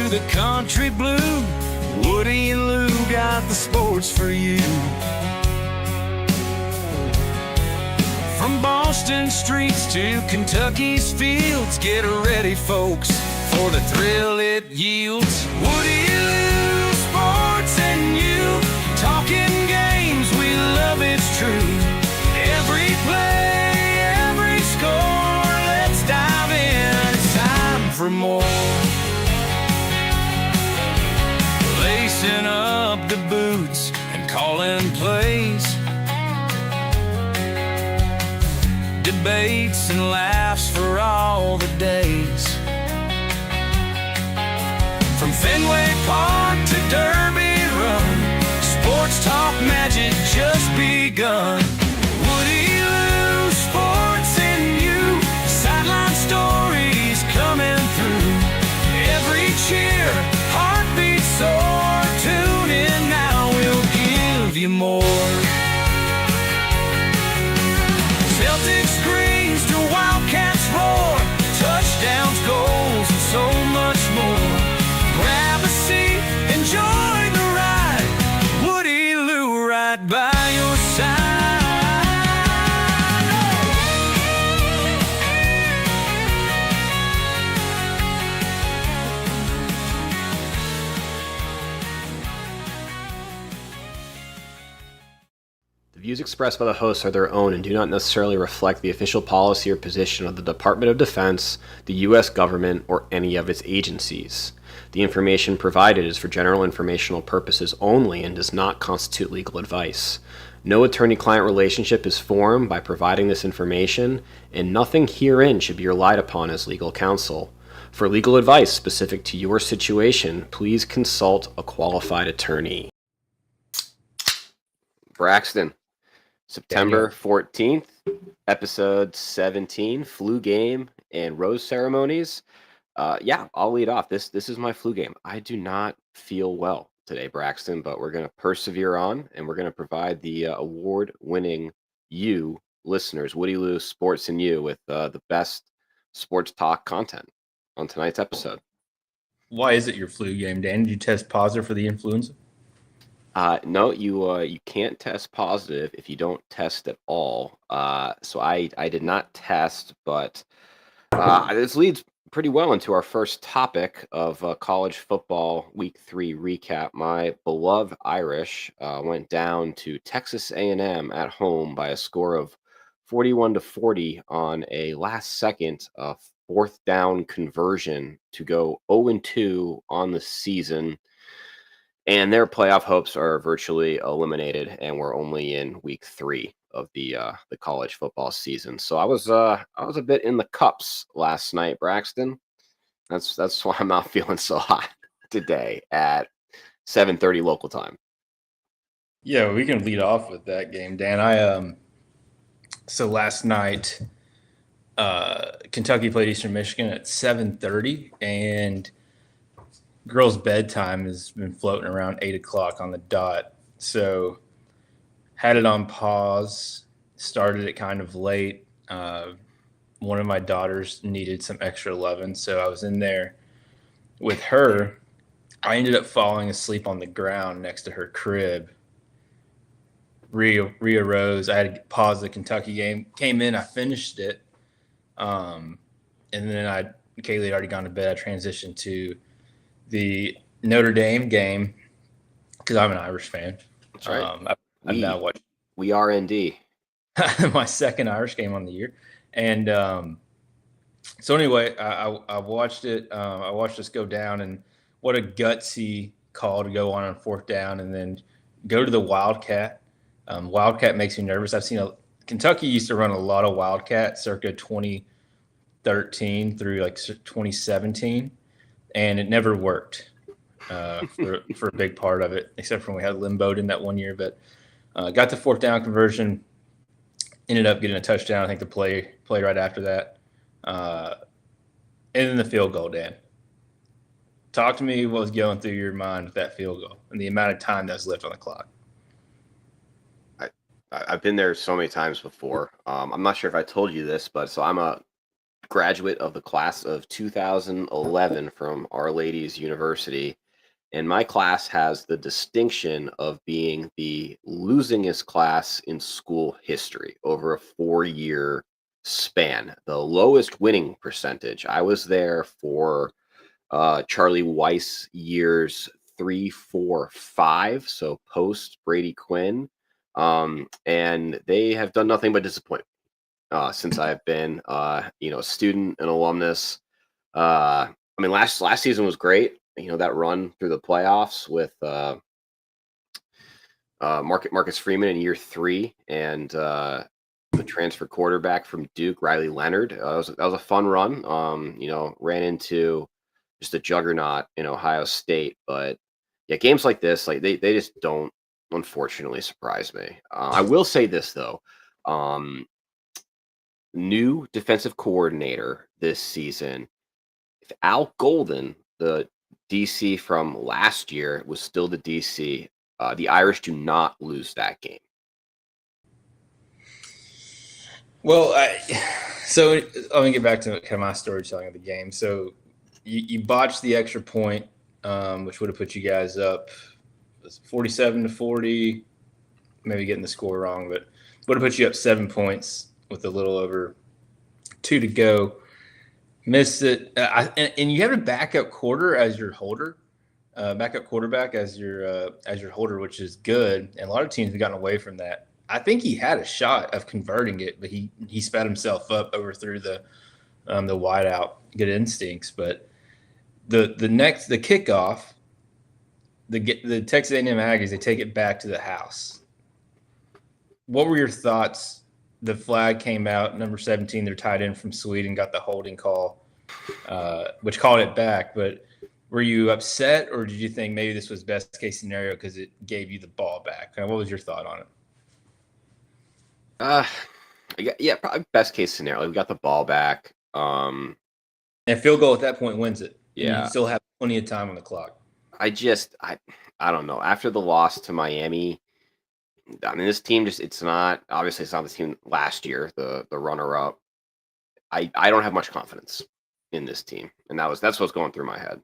to the country blue, Woody and Lou got the sports for you. From Boston streets to Kentucky's fields, get ready, folks, for the thrill it yields. Woody and Lou, sports and you, talking games, we love it's true. Every play, every score, let's dive in, it's time for more. Lacing up the boots and calling plays, debates and laughs for all the days. From Fenway Park to Derby Run, sports talk magic just begun. Woody Lou, sports and you, sideline stories coming through. Every cheer, heartbeat soar, tune in now, we'll give you more. Celtics screams to Wildcats roar, touchdowns, goals, and so much more. Grab a seat, enjoy the ride, Woody Lou right by your side. The views expressed by the hosts are their own and do not necessarily reflect the official policy or position of the Department of Defense, the U.S. government, or any of its agencies. The information provided is for general informational purposes only and does not constitute legal advice. No attorney-client relationship is formed by providing this information, and nothing herein should be relied upon as legal counsel. For legal advice specific to your situation, please consult a qualified attorney. Braxton, September 14th, episode 17, flu game and rose ceremonies. I'll lead off. This is my flu game. I do not feel well today, Braxton, but we're going to persevere on, and we're going to provide the award-winning you listeners, Woody Lou, Sports and You, with the best sports talk content on tonight's episode. Why is it your flu game, Dan? Did you test positive for the influenza? No, you can't test positive if you don't test at all. So I did not test, but this leads pretty well into our first topic of college football week 3 recap. My beloved Irish went down to Texas A&M at home by a score of 41-40 on a last-second fourth down conversion to go 0-2 on the season. And their playoff hopes are virtually eliminated, and we're only in week 3 of the college football season. So I was a bit in the cups last night, Braxton. That's why I'm not feeling so hot today at 7:30 local time. Yeah, we can lead off with that game, Dan. So last night, Kentucky played Eastern Michigan at 7:30, and girls' bedtime has been floating around 8 o'clock on the dot. So had it on pause, started it kind of late. One of my daughters needed some extra loving, so I was in there with her. I ended up falling asleep on the ground next to her crib. Rhea rose. I had to pause the Kentucky game. Came in, I finished it. And then Kaley had already gone to bed. I transitioned to the Notre Dame game because I'm an Irish fan. That's right. I've now watched. We are indeed. My second Irish game on the year. And so anyway, I watched it. I watched us go down, and what a gutsy call to go on fourth down and then go to the Wildcat. Wildcat makes me nervous. Kentucky used to run a lot of Wildcat circa 2013 through like 2017, and it never worked for a big part of it, except for when we had Limboed in that one year. But got the fourth down conversion, ended up getting a touchdown. I think the play right after that, and then the field goal. Dan, talk to me what was going through your mind with that field goal and the amount of time that's left on the clock. I've been there so many times before. I'm not sure if I told you this, but so I'm a graduate of the class of 2011 from Our Lady's University. And my class has the distinction of being the losingest class in school history over a 4-year span, the lowest winning percentage. I was there for Charlie Weiss years 3, 4, 5, so post Brady Quinn. And they have done nothing but disappoint since I've been, a student and alumnus. I mean, last season was great. That run through the playoffs with Marcus Freeman in year 3, and the transfer quarterback from Duke, Riley Leonard. That was a fun run. Ran into just a juggernaut in Ohio State, but yeah, games like this, like they just don't, unfortunately, surprise me. I will say this though. New defensive coordinator this season. If Al Golden, the DC from last year, was still the DC, the Irish do not lose that game. Well, so let me get back to kind of my storytelling of the game. So you botched the extra point, which would have put you guys up 47-40, maybe getting the score wrong, but would have put you up 7 points with a little over 2 to go. Missed it, and you have a backup quarter as your holder, backup quarterback as your holder, which is good. And a lot of teams have gotten away from that. I think he had a shot of converting it, but he sped himself up, overthrew the wideout. Good instincts, but the kickoff, the Texas A&M Aggies, they take it back to the house. What were your thoughts? The flag came out, number 17, their tight end from Sweden, got the holding call, which called it back. But were you upset, or did you think maybe this was best case scenario because it gave you the ball back? What was your thought on it? Yeah, probably best case scenario. We got the ball back. And field goal at that point wins it. Yeah. You still have plenty of time on the clock. I don't know. After the loss to Miami, I mean, this team it's not the team last year, the runner-up. I don't have much confidence in this team, and that's what's going through my head.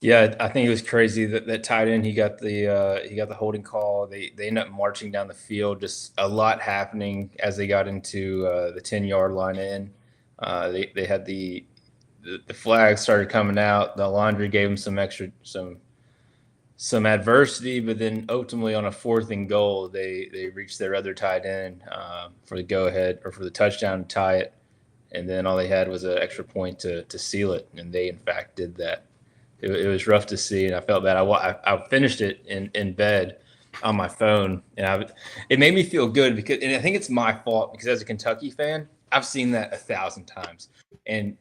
Yeah, I think it was crazy that tight end, he got the holding call. They ended up marching down the field, just a lot happening as they got into the 10-yard line in. They had the flags started coming out. The laundry gave them some adversity, but then ultimately on a 4th and goal, they reached their other tight end for the go-ahead or for the touchdown to tie it. And then all they had was an extra point to seal it, and they, in fact, did that. It was rough to see, and I felt bad. I finished it in bed on my phone, and it made me feel good and I think it's my fault because as a Kentucky fan, I've seen that 1,000 times. And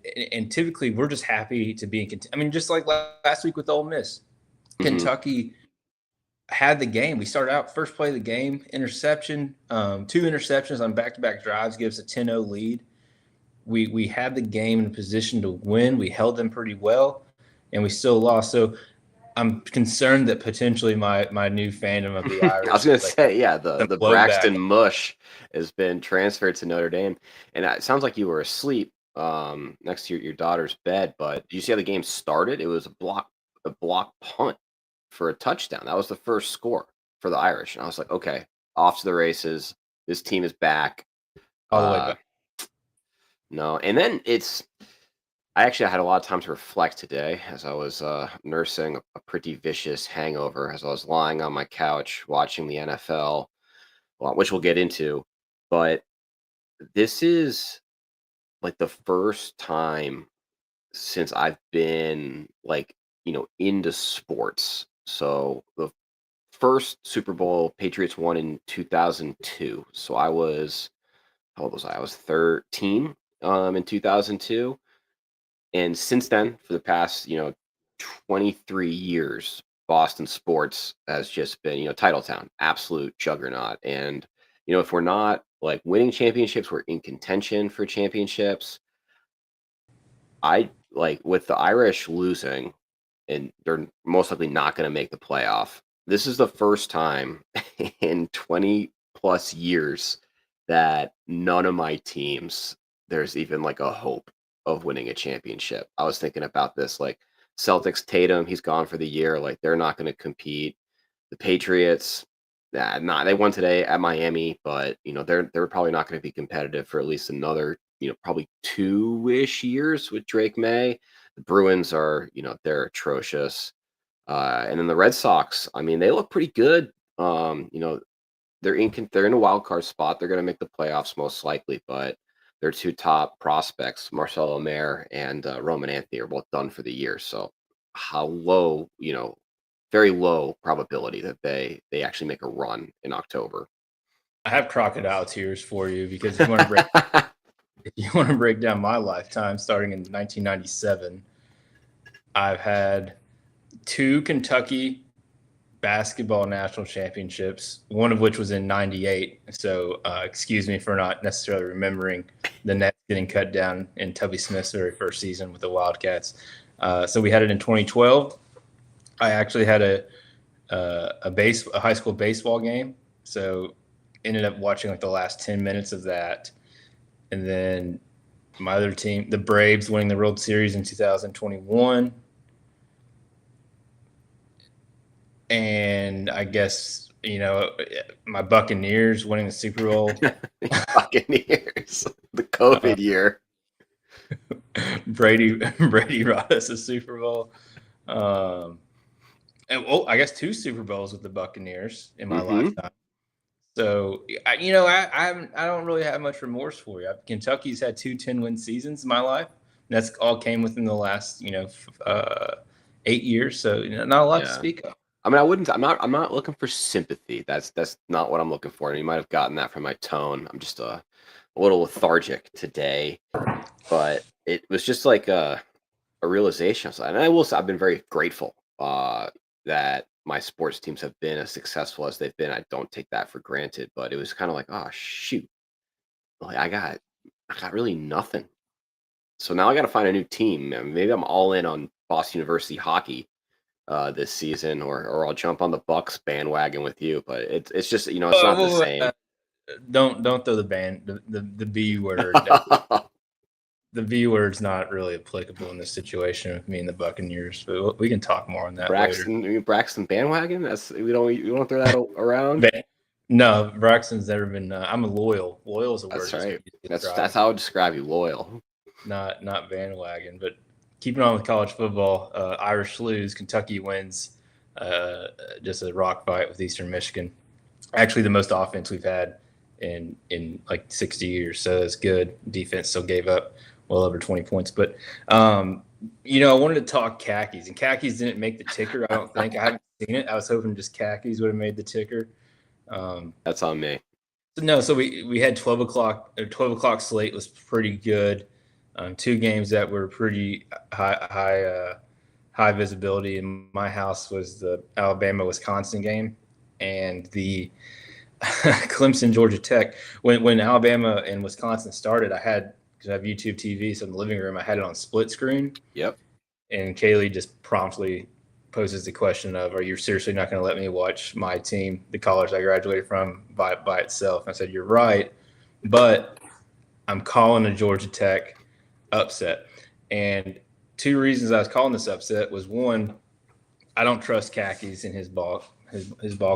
typically we're just happy to be in Kentucky. I mean, just like last week with Ole Miss. Kentucky had the game. We started out first play of the game, interception, 2 interceptions on back-to-back drives, gives a 10-0 lead. We had the game in a position to win. We held them pretty well, and we still lost. So I'm concerned that potentially my new fandom of the Irish. I was going to say, yeah, the Braxton Mush has been transferred to Notre Dame, and it sounds like you were asleep next to your daughter's bed. But did you see how the game started? It was a block punt for a touchdown. That was the first score for the Irish, and I was like, okay, off to the races. This team is back. All the way back. No, and then I actually had a lot of time to reflect today as I was nursing a pretty vicious hangover as I was lying on my couch watching the NFL, which we'll get into. But this is like the first time since I've been into sports. So the first Super Bowl Patriots won in 2002. So how old was I? I was 13 in 2002. And since then, for the past, 23 years, Boston sports has just been, title town, absolute juggernaut. And, if we're not winning championships, we're in contention for championships. With the Irish losing, and they're most likely not going to make the playoff. This is the first time in 20 plus years that none of my teams there's even like a hope of winning a championship. I was thinking about this, like Celtics, Tatum, he's gone for the year. Like they're not going to compete. The Patriots, not they won today at Miami, but they're probably not going to be competitive for at least another probably 2-ish years with Drake May. The Bruins are they're atrocious, and then the Red Sox. I mean, they look pretty good. They're in a wild card spot. They're going to make the playoffs most likely, but their two top prospects, Marcelo Mayer and Roman Anthony, are both done for the year. So how low, very low probability that they actually make a run in October. I have crocodile tears for you because if you want to break down my lifetime, starting in 1997, I've had 2 Kentucky basketball national championships, one of which was in 98. So excuse me for not necessarily remembering the Nets getting cut down in Tubby Smith's very first season with the Wildcats. So we had it in 2012. I actually had a high school baseball game. So ended up watching like the last 10 minutes of that. And then my other team, the Braves, winning the World Series in 2021. And I guess, my Buccaneers winning the Super Bowl. Buccaneers, the COVID year. Brady brought us a Super Bowl. And I guess 2 Super Bowls with the Buccaneers in my lifetime. So, I don't really have much remorse for you. Kentucky's had 2 10-win seasons in my life. And that's all came within the last, 8 years. So, not a lot to speak of. I mean, I'm not looking for sympathy. That's not what I'm looking for. And you might have gotten that from my tone. I'm just a little lethargic today, but it was just like a realization. And I will say I've been very grateful that my sports teams have been as successful as they've been. I don't take that for granted, but it was kind of like, oh shoot, like I got really nothing. So now I got to find a new team. I mean, maybe I'm all in on Boston University hockey this season, or I'll jump on the Bucks bandwagon with you. But it's just it's not the same. Don't throw the B word. The B word's not really applicable in this situation with me and the Buccaneers, but we can talk more on that later. Braxton bandwagon. We don't throw that around. No, Braxton's never been. I'm a loyal. Loyal is a word. That's right. That's how I would describe you. Loyal. Not bandwagon, but keeping on with college football. Irish lose. Kentucky wins. Just a rock fight with Eastern Michigan. Actually, the most offense we've had in like 60 years. So that's good. Defense still gave up well over 20 points. But, I wanted to talk khakis. And khakis didn't make the ticker, I don't think. I haven't seen it. I was hoping just khakis would have made the ticker. That's on me. So we had 12 o'clock. 12 o'clock slate was pretty good. 2 games that were pretty high visibility. In my house was the Alabama-Wisconsin game and the Clemson Georgia Tech. When Alabama and Wisconsin started, because I have YouTube TV, so in the living room I had it on split screen. Yep. And Kaley just promptly poses the question of, "Are you seriously not going to let me watch my team, the college I graduated from, by itself?" And I said, "You're right, but I'm calling a Georgia Tech upset." And 2 reasons I was calling this upset was, 1, I don't trust khakis in his ball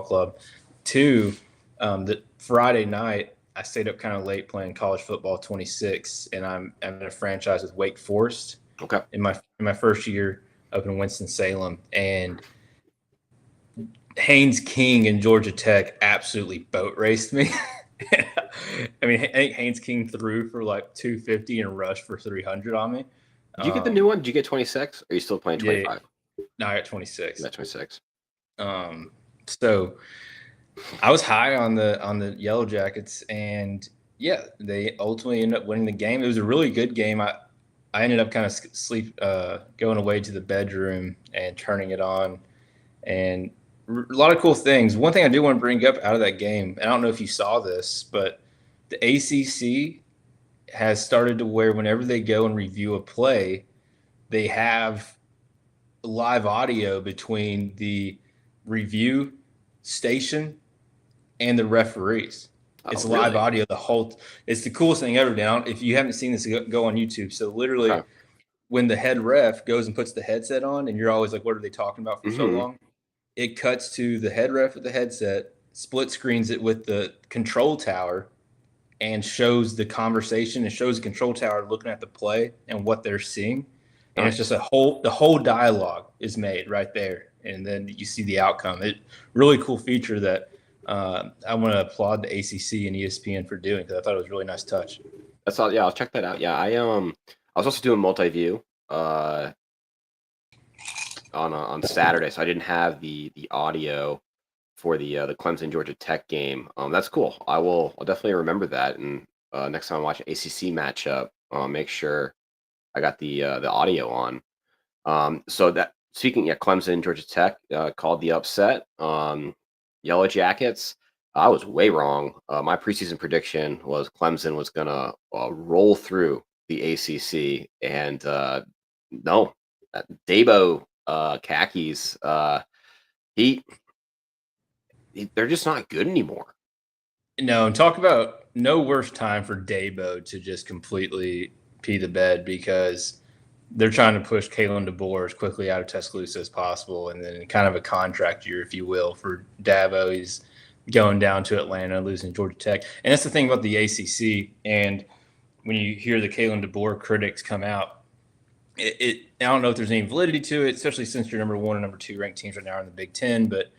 club. 2, the Friday night I stayed up kind of late playing college football 26, and I'm in a franchise with Wake Forest. Okay. In my first year up in Winston-Salem, and Haynes King and Georgia Tech absolutely boat raced me. I mean, I think Haynes King threw for like 250 and rushed for 300 on me. Did you get the new one? Did you get 26? Or are you still playing 25? Yeah. No, I got 26. You got 26. So I was high on the Yellow Jackets, and they ultimately ended up winning the game. It was a really good game. I ended up kind of going away to the bedroom and turning it on, and a lot of cool things. One thing I do want to bring up out of that game, and I don't know if you saw this, but the ACC has started to where whenever they go and review a play, they have live audio between the review station and the referees. It's Oh, live really? audio. It's the coolest thing ever. Down. If you haven't seen this, go on YouTube. So literally, Okay. when the head ref goes and puts the headset on, and you're always like, "What are they talking about for so Mm-hmm. long?" It cuts to the head ref with the headset, split screens it with the control tower, and shows the conversation and shows the control tower looking at the play and what they're seeing. And it's just Nice. the whole dialogue is made right there. And then you see the outcome. It really cool feature that I want to applaud the ACC and ESPN for doing, because I thought it was a really nice touch. That's all. Yeah, I'll check that out. Yeah, I was also doing multi-view on Saturday, so I didn't have the audio for the Clemson Georgia Tech game. That's cool. I'll definitely remember that, and next time I watch an ACC matchup, I'll make sure I got the audio on. So that speaking, yeah, Clemson Georgia Tech called the upset. Yellow Jackets. I was way wrong. My preseason prediction was Clemson was gonna roll through the ACC, and no, Dabo khakis. They're just not good anymore. No, and talk about no worse time for Dabo to just completely pee the bed, because they're trying to push Kalen DeBoer as quickly out of Tuscaloosa as possible, and then kind of a contract year, if you will, for Dabo. He's going down to Atlanta, losing Georgia Tech, and that's the thing about the ACC. And when you hear the Kalen DeBoer critics come out, I don't know if there's any validity to it, especially since you're number 1 and number 2 ranked teams right now in the Big Ten. But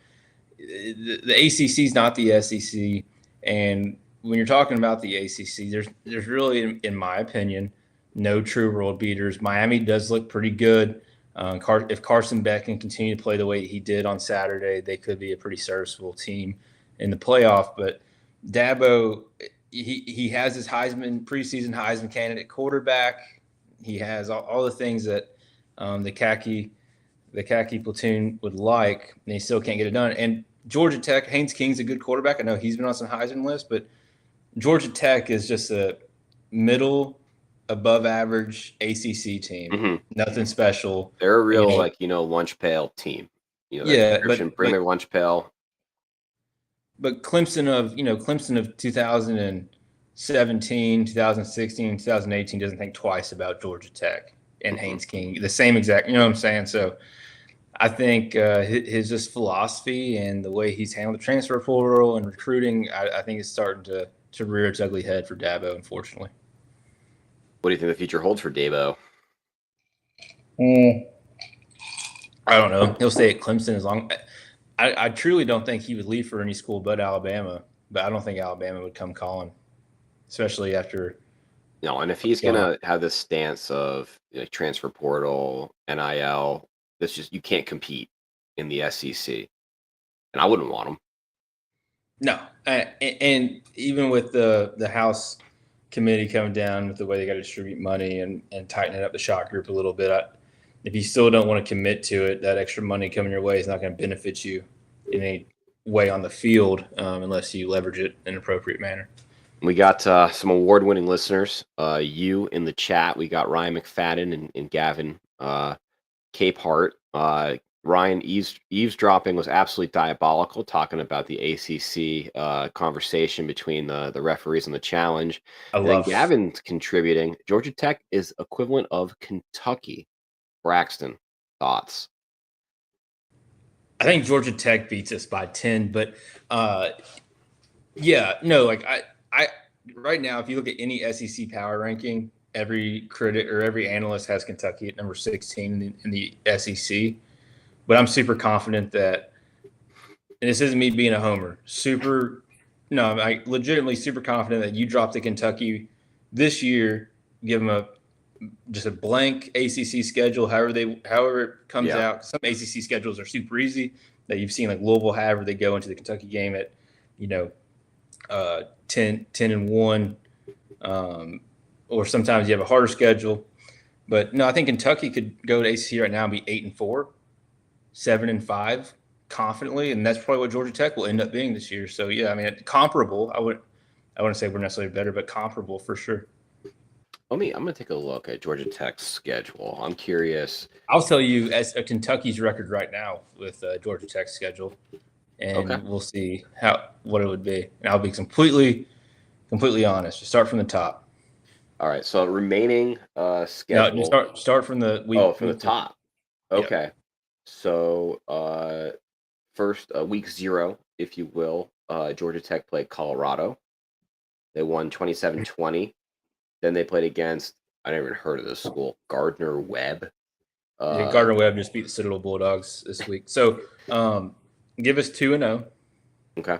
the ACC is not the SEC, and when you're talking about the ACC, there's really, in my opinion, no true world beaters. Miami does look pretty good. If Carson Beck can continue to play the way he did on Saturday, they could be a pretty serviceable team in the playoff. But Dabo, he has his preseason Heisman candidate quarterback. He has all the things that the khaki platoon would like, and he still can't get it done. And Georgia Tech, Haynes King's a good quarterback. I know he's been on some Heisman lists, but Georgia Tech is just a middle, above average ACC team. Mm-hmm. Nothing special. They're a real lunch pail team. Yeah, bring their lunch pail. But Clemson of 2017, 2016, 2018 doesn't think twice about Georgia Tech and Haynes King. The same exact, you know what I'm saying? So I think his just philosophy and the way he's handled the transfer portal and recruiting, I think is starting to rear its ugly head for Dabo, unfortunately. What do you think the future holds for Dabo? I don't know. He'll stay at Clemson as long. I truly don't think he would leave for any school but Alabama. But I don't think Alabama would come calling, especially after. No, and if he's gonna have this stance of transfer portal, NIL, that's just, you can't compete in the SEC, and I wouldn't want him. No, and even with the House committee coming down with the way they got to distribute money and tightening up the shot group a little bit, if you still don't want to commit to it, that extra money coming your way is not going to benefit you in any way on the field unless you leverage it in an appropriate manner. We got some award-winning listeners. You in the chat. We got Ryan McFadden and Gavin Capehart. Ryan, eavesdropping was absolutely diabolical, talking about the ACC conversation between the referees and the challenge. And Gavin's contributing, Georgia Tech is equivalent of Kentucky. Braxton, thoughts? I think Georgia Tech beats us by 10, but I right now, if you look at any SEC power ranking, every critic or every analyst has Kentucky at number 16 in the SEC. But I'm super confident that, and this isn't me being a homer, I'm legitimately super confident that you drop to Kentucky this year, give them just a blank ACC schedule, however it comes out. Some ACC schedules are super easy that you've seen, like Louisville have, where they go into the Kentucky game at 10-1, or sometimes you have a harder schedule. But no, I think Kentucky could go to ACC right now and be 8-4, 7-5 confidently, and that's probably what Georgia Tech will end up being this year. So yeah, I mean, comparable. I wouldn't say we're necessarily better, but comparable for sure. I'm gonna take a look at Georgia Tech's schedule. I'm curious. I'll tell you as Kentucky's record right now with Georgia Tech's schedule, and we'll see what it would be. And I'll be completely Completely honest. Just start from the top. All right. So remaining No, schedule. just start from the week. Oh, from the week top. Yeah. Okay. So first week 0, if you will, Georgia Tech played Colorado. They won 27-20. Then they played against, I never even heard of this school, Gardner Webb. Yeah, Gardner Webb just beat the Citadel Bulldogs this week. So give us 2-0. Okay.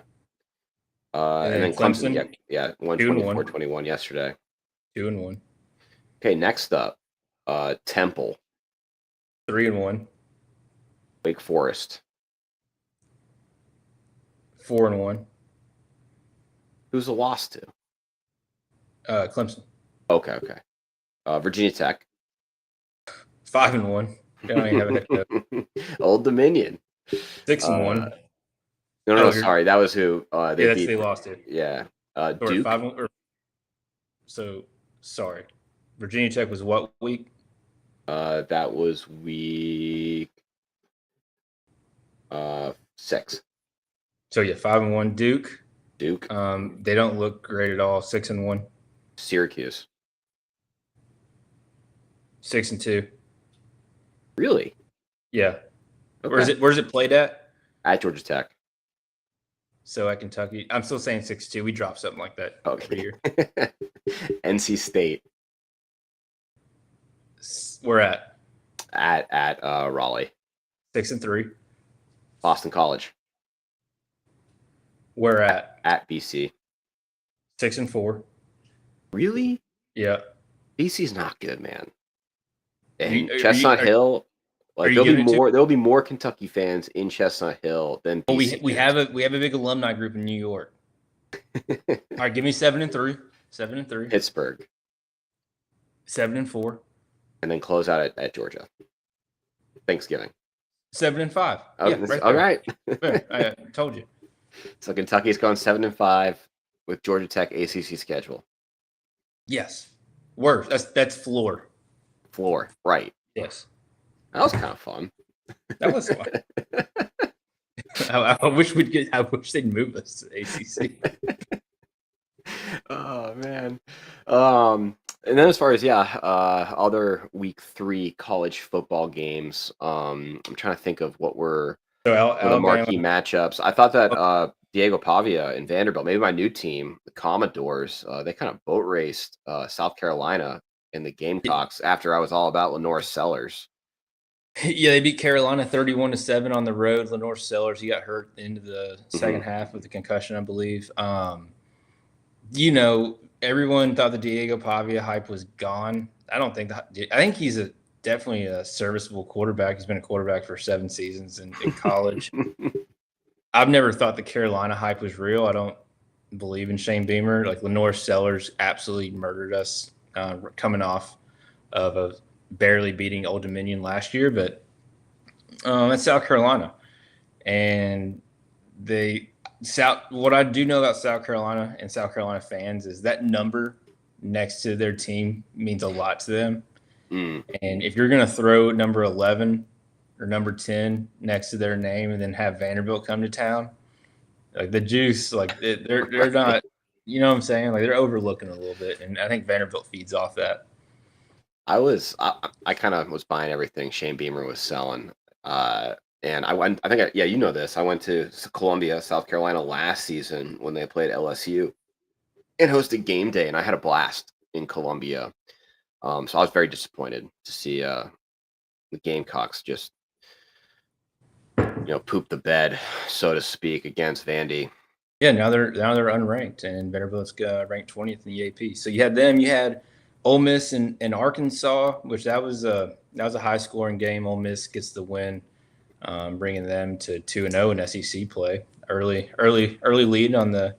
And And then then Clemson, Clemson, yeah, won 2-1. 24-21 yesterday. 2-1. Okay, next up, Temple, 3-1. Wake Forest. 4-1. Who's the loss to? Clemson, Okay. Virginia Tech. 5-1. They don't even have a head coach. Old Dominion. 6-1. No, sorry, that was who they beat. They lost to. Yeah, So Duke. 5-1. So sorry, Virginia Tech was what week? That was week 6. So yeah, 5-1. Duke. Duke. They don't look great at all. 6-1. Syracuse. 6-2. Really? Yeah. Okay. Where's it played at? At Georgia Tech. So at Kentucky. I'm still saying 6-2. We drop something like that every year. NC State. We're at Raleigh. 6-3. Boston College. We're at BC. 6-4. Really? Yeah. BC's not good, man. And Are Chestnut Hill, like there'll be more Kentucky fans in Chestnut Hill than BC. We have a big alumni group in New York. All right, give me 7-3. 7-3. Pittsburgh. 7-4. And then close out at Georgia. Thanksgiving. 7-5. Oh, yeah, right all right. I told you. So Kentucky's gone 7-5 with Georgia Tech ACC schedule. Yes. Worse. That's floor. Floor, right? Yes. That was kind of fun. That was fun. I wish they'd move us to the ACC. Oh man. And then as far as other week 3 college football games, I'm trying to think of what were the marquee matchups. I thought that Diego Pavia and Vanderbilt, maybe my new team, the Commodores, they kind of boat raced South Carolina and the Gamecocks after I was all about Lenore Sellers. Yeah, they beat Carolina 31-7 on the road. Lenore Sellers, he got hurt into the second half with the concussion, I believe. Everyone thought the Diego Pavia hype was gone. I think he's definitely a serviceable quarterback. He's been a quarterback for 7 seasons in college. I've never thought the Carolina hype was real. I don't believe in Shane Beamer. Like Lenore Sellers absolutely murdered us coming off of barely beating Old Dominion last year, but that's South Carolina. And what I do know about South Carolina and South Carolina fans is that number next to their team means a lot to them. And if you're going to throw number 11 or number 10 next to their name and then have Vanderbilt come to town, like the juice, like they're not, you know what I'm saying? Like they're overlooking a little bit. And I think Vanderbilt feeds off that. I kind of was buying everything Shane Beamer was selling. And I went, you know this. I went to Columbia, South Carolina last season when they played LSU and hosted game day, and I had a blast in Columbia. So I was very disappointed to see the Gamecocks just, poop the bed, so to speak, against Vandy. Yeah, now they're unranked, and Vanderbilt's ranked 20th in the AP. So you had them. You had Ole Miss and Arkansas, which that was a high scoring game. Ole Miss gets the win. Bringing them to 2-0 in SEC play. Early lead on the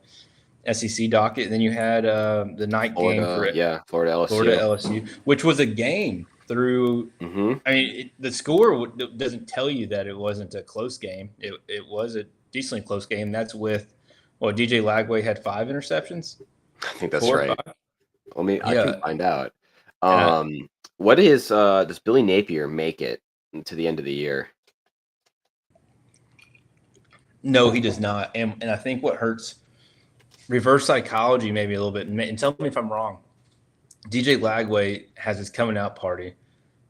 SEC docket. And then you had the night game for Florida LSU, which was a game through. I mean, the score doesn't tell you that it wasn't a close game. It was a decently close game. That's with DJ Lagway had 5 interceptions. I think that's right. I can find out. What does Billy Napier make it to the end of the year? No, he does not. And I think what hurts reverse psychology maybe a little bit, and tell me if I'm wrong. DJ Lagway has his coming out party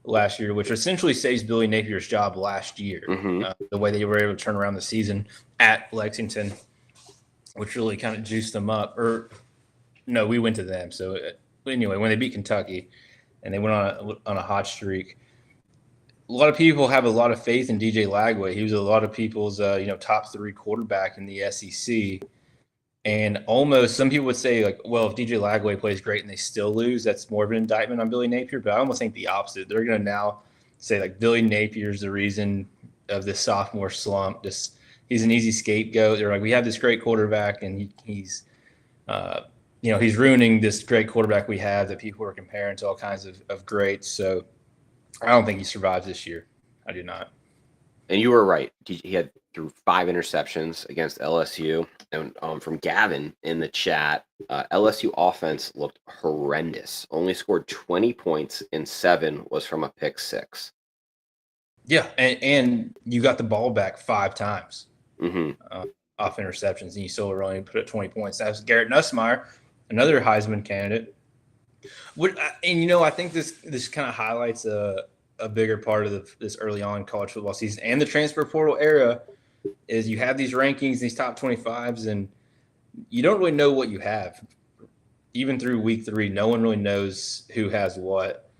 last year, which essentially saves Billy Napier's job last year. Mm-hmm. The way they were able to turn around the season at Lexington, which really kind of juiced them up. Or no, we went to them. So anyway, when they beat Kentucky and they went on a hot streak, a lot of people have a lot of faith in DJ Lagway. He was a lot of people's top 3 quarterback in the SEC. And almost some people would say, like, well, if DJ Lagway plays great and they still lose, that's more of an indictment on Billy Napier. But I almost think the opposite. They're going to now say, like, Billy Napier's the reason of this sophomore slump. Just he's an easy scapegoat. They're like, we have this great quarterback, and he's ruining this great quarterback we have that people are comparing to all kinds of greats. So I don't think he survives this year. I do not. And you were right. He had threw 5 interceptions against LSU. And from Gavin in the chat, LSU offense looked horrendous. Only scored 20 points, and 7 was from a pick 6. Yeah, and you got the ball back 5 times off interceptions, and you still were only put at 20 points. That was Garrett Nussmeier, another Heisman candidate. I think this kind of highlights a bigger part of this early on college football season and the transfer portal era is you have these rankings, these top 25s, and you don't really know what you have. Even through week 3, no one really knows who has what.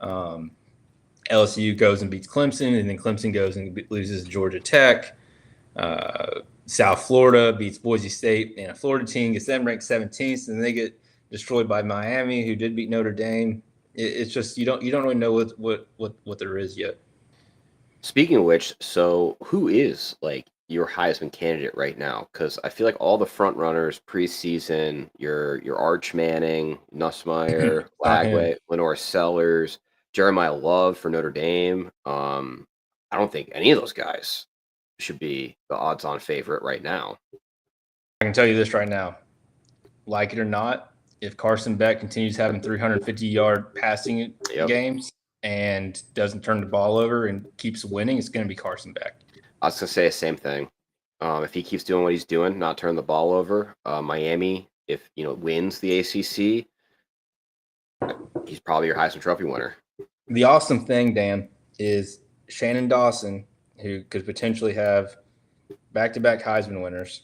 LSU goes and beats Clemson, and then Clemson goes and loses to Georgia Tech. South Florida beats Boise State, and a Florida team gets them ranked 17th, and then they get destroyed by Miami, who did beat Notre Dame. It's just you don't really know what there is yet. Speaking of which, so who is like your Heisman candidate right now? Because I feel like all the front runners preseason, your Arch Manning, Nussmeier, Lagway, Lenore Sellers, Jeremiah Love for Notre Dame. I don't think any of those guys should be the odds-on favorite right now. I can tell you this right now. Like it or not, if Carson Beck continues having 350-yard passing games and doesn't turn the ball over and keeps winning, it's going to be Carson Beck. I was going to say the same thing. If he keeps doing what he's doing, not turning the ball over, Miami, if wins the ACC, he's probably your Heisman Trophy winner. The awesome thing, Dan, is Shannon Dawson, who could potentially have back-to-back Heisman winners,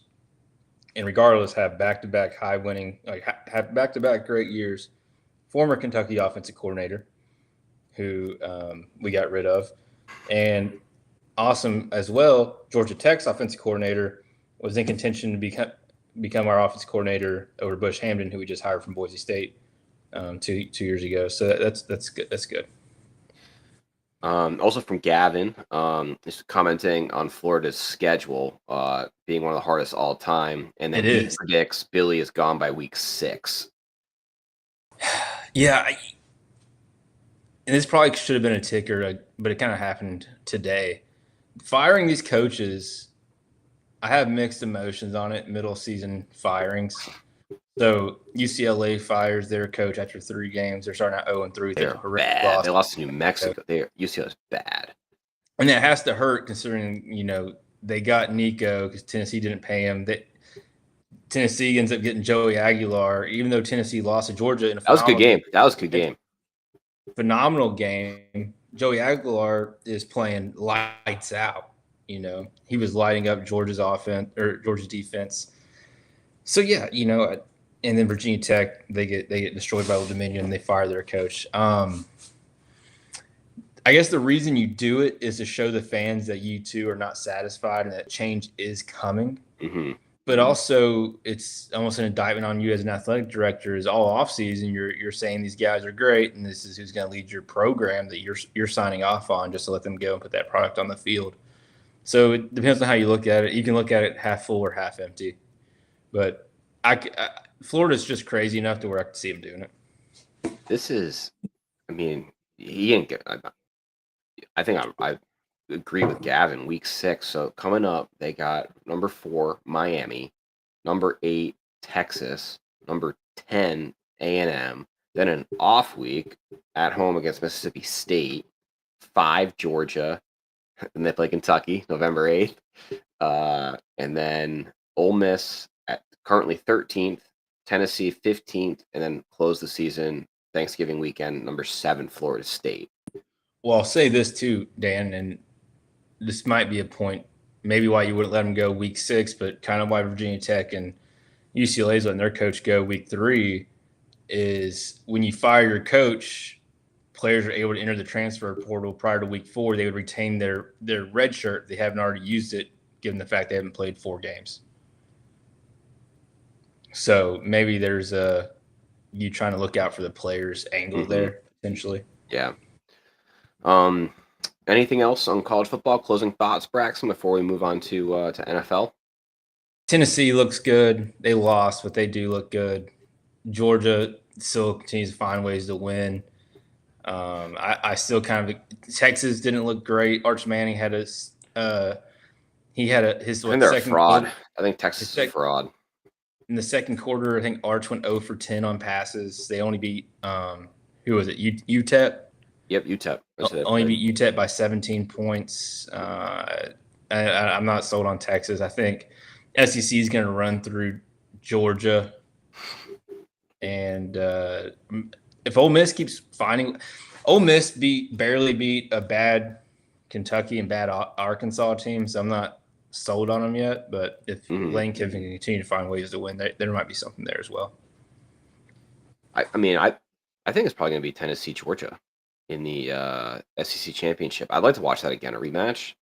and regardless have back-to-back have back-to-back great years. Former Kentucky offensive coordinator, who we got rid of, and awesome as well. Georgia Tech's offensive coordinator was in contention to become our offensive coordinator over Bush Hamden, who we just hired from Boise State 2 years ago. So that's good. That's good. Also from Gavin, just commenting on Florida's schedule being one of the hardest all time, and then he predicts Billy is gone by week 6. Yeah, and this probably should have been a ticker, but it kind of happened today. Firing these coaches, I have mixed emotions on it. Middle season firings. So UCLA fires their coach after 3 games. They're starting out 0-3. They're bad. They lost to New Mexico. UCLA is bad, and that has to hurt considering they got Nico because Tennessee didn't pay him. Tennessee ends up getting Joey Aguilar, even though Tennessee lost to Georgia in a that was a good game. That was a good game. Phenomenal game. Joey Aguilar is playing lights out. He was lighting up Georgia's offense or Georgia's defense. So yeah, and then Virginia Tech, they get destroyed by Old Dominion and they fire their coach. I guess the reason you do it is to show the fans that you too are not satisfied and that change is coming. Mm-hmm. But also, it's almost an indictment on you as an athletic director. Is all offseason you're saying these guys are great and this is who's going to lead your program that you're signing off on just to let them go and put that product on the field. So it depends on how you look at it. You can look at it half full or half empty. But Florida's just crazy enough to where I can see him doing it. This is, he didn't get. I think I agree with Gavin. Week 6. So coming up, they got number 4 Miami, number 8 Texas, number 10 A&M. Then an off week at home against Mississippi State, 5 Georgia, and they play Kentucky November 8th, and then Ole Miss at currently 13th, Tennessee 15th, and then close the season Thanksgiving weekend, number 7, Florida State. Well, I'll say this too, Dan, and this might be a point maybe why you wouldn't let them go week 6, but kind of why Virginia Tech and UCLA's letting their coach go week 3 is when you fire your coach, players are able to enter the transfer portal prior to week 4. They would retain their red shirt. They haven't already used it, given the fact they haven't played 4 games. So maybe there's you trying to look out for the players angle there potentially. Yeah. Anything else on college football? Closing thoughts, Braxton, before we move on to NFL? Tennessee looks good. They lost, but they do look good. Georgia still continues to find ways to win. I still kind of Texas didn't look great. Arch Manning had his second fraud. Quarter. I think Texas is a fraud. In the second quarter, I think Arch went 0 for 10 on passes. They only beat who was it? UTEP. Yep, UTEP. Only beat UTEP by 17 points. I'm not sold on Texas. I think SEC is going to run through Georgia. And if Ole Miss keeps finding – Ole Miss barely beat a bad Kentucky and bad Arkansas team, so I'm not sold on them yet. But if Lane Kiffin can continue to find ways to win, there might be something there as well. I think it's probably going to be Tennessee, Georgia in the SEC championship. I'd like to watch that again, a rematch.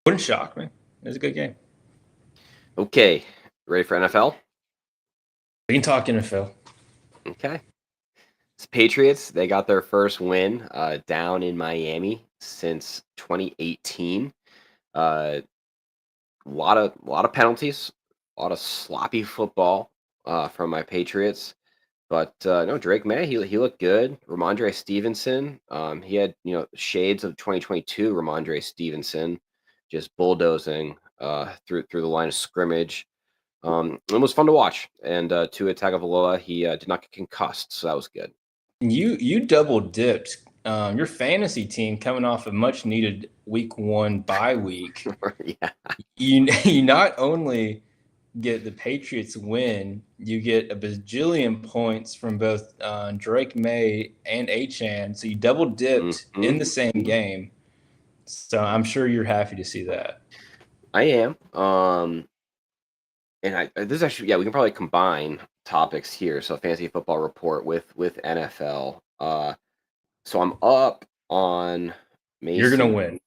Wouldn't shock me. It was a good game. Okay. Ready for NFL? We can talk NFL. Okay. It's Patriots. They got their first win down in Miami since 2018. A lot of penalties, a lot of sloppy football from my Patriots. But no, Drake May, he looked good. Ramondre Stevenson, he had shades of 2022 Ramondre Stevenson, just bulldozing through the line of scrimmage. It was fun to watch. And Tua Tagovailoa, he did not get concussed, so that was good. You double dipped. Your fantasy team coming off a much needed week 1 bye week. Yeah. You not only get the Patriots win, you get a bajillion points from both Drake May and Achane. So you double dipped in the same game. So I'm sure you're happy to see that. I am. And this actually, we can probably combine topics here. So fantasy football report with NFL. So I'm up on Mason. You're gonna win.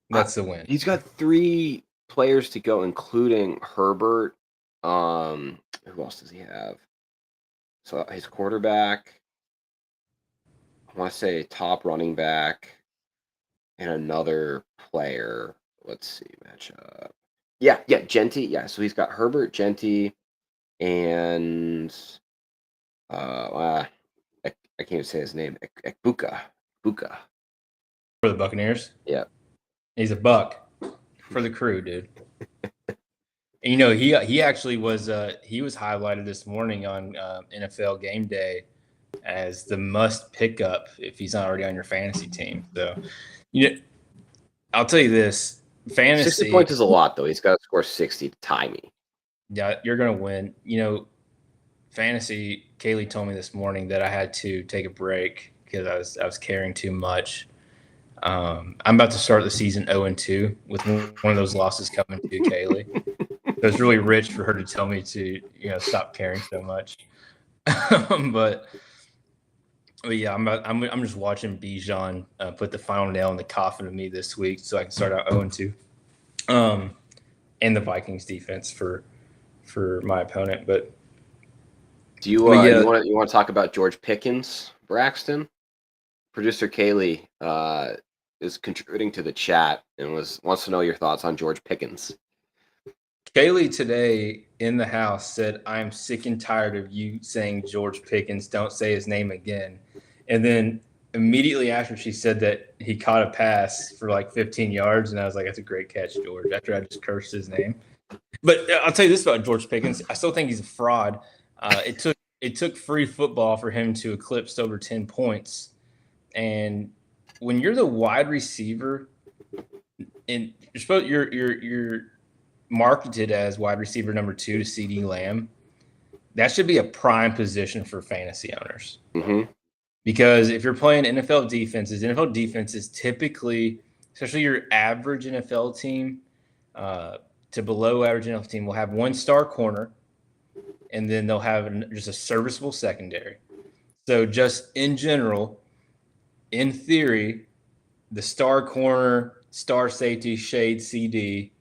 That's the win. He's got 3 players to go, including Herbert. Who else does he have? So his quarterback, I want to say top running back, and another player. Let's see, matchup. Yeah, Genti. Yeah, so he's got Herbert, Genti, and I can't even say his name. Buka. For the Buccaneers? Yeah. He's a buck for the crew, dude. And, he actually was he was highlighted this morning on NFL Game Day as the must pick up if he's not already on your fantasy team. So, I'll tell you this, fantasy 60 points is a lot, though. He's got to score 60 to tie me. Yeah, you're gonna win. Fantasy. Kaley told me this morning that I had to take a break because I was carrying too much. I'm about to start the season 0-2 with one of those losses coming to Kaley. So it's really rich for her to tell me to, stop caring so much. but yeah, I'm just watching Bijan put the final nail in the coffin of me this week, so I can start out 0-2. And the Vikings defense for my opponent. But do you want to talk about George Pickens, Braxton? Producer Kaley is contributing to the chat and wants to know your thoughts on George Pickens. Kaley today in the house said, "I'm sick and tired of you saying George Pickens. Don't say his name again." And then immediately after she said that, he caught a pass for like 15 yards, and I was like, "That's a great catch, George." After I just cursed his name. But I'll tell you this about George Pickens: I still think he's a fraud. It took free football for him to eclipse over 10 points, and when you're the wide receiver, and you're marketed as wide receiver number 2 to CeeDee Lamb, that should be a prime position for fantasy owners. Mm-hmm. Because if you're playing NFL defenses typically, especially your average NFL team to below average NFL team, will have one star corner, and then they'll have just a serviceable secondary. So just in general, in theory, the star corner, star safety, shade, CD,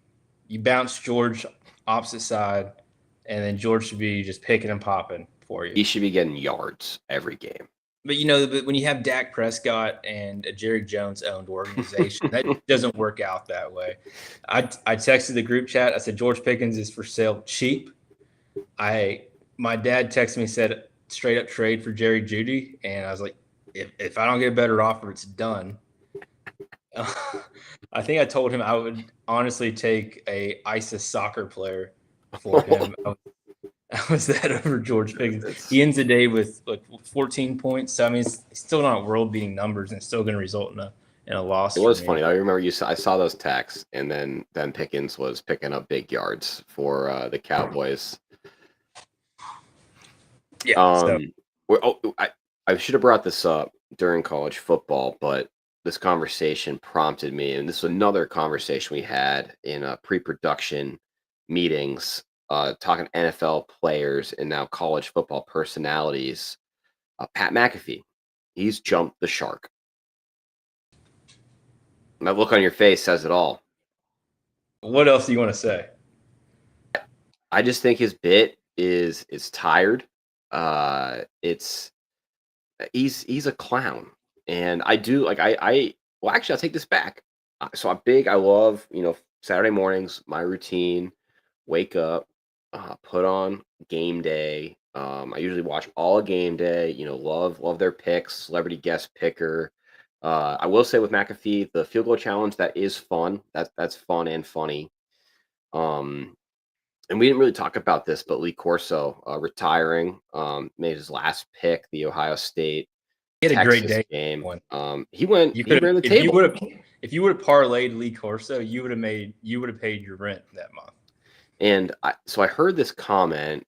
you bounce George opposite side, and then George should be just picking and popping for you. He should be getting yards every game. But when you have Dak Prescott and a Jerry Jones owned organization, that doesn't work out that way. I texted the group chat. I said George Pickens is for sale cheap. My dad texted me, said straight up trade for Jerry Jeudy, and I was like, if I don't get a better offer, it's done. I think I told him I would honestly take a ISIS soccer player for him. I was that over George Pickens. He ends the day with like 14 points. So I mean, it's still not world-beating numbers, and it's still going to result in a loss. It was funny. I remember I saw those texts, and then Pickens was picking up big yards for the Cowboys. Yeah. I should have brought this up during college football, but this conversation prompted me, and this is another conversation we had in pre-production meetings, talking NFL players and now college football personalities. Pat McAfee, he's jumped the shark. That look on your face says it all. What else do you want to say? I just think his bit is tired. He's a clown, and I do like well, actually, I'll take this back. So I love Saturday mornings. My routine: wake up, put on Game Day. I usually watch all Game Day. Love their picks. Celebrity guest picker. I will say with McAfee, the field goal challenge, that is fun. That's fun and funny. And we didn't really talk about this, but Lee Corso retiring, made his last pick, the Ohio State He had a Texas great day. game. He ran the table. If you would have parlayed Lee Corso, you would have paid your rent that month. And so I heard this comment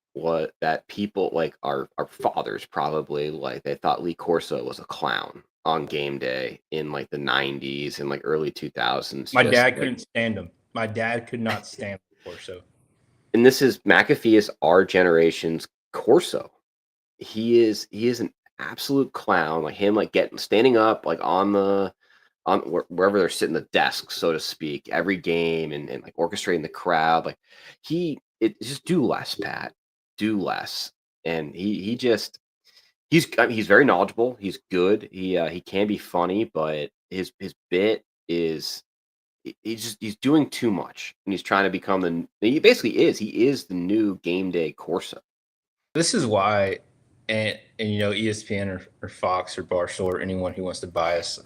that people like our fathers probably like they thought Lee Corso was a clown on game day in like the 90s and like early 2000s. My dad couldn't stand him. My dad could not stand Corso. And this is McAfee is our generation's Corso. He is an absolute clown, like him, like standing up like on wherever they're sitting the desk, so to speak, every game and like orchestrating the crowd. Like it's just do less, Pat. Do less. And he's very knowledgeable. He's good. He can be funny, but his bit is he's doing too much, and he's trying to become he is the new game day Corso. This is why, and ESPN or Fox or Barstool or anyone who wants to buy us,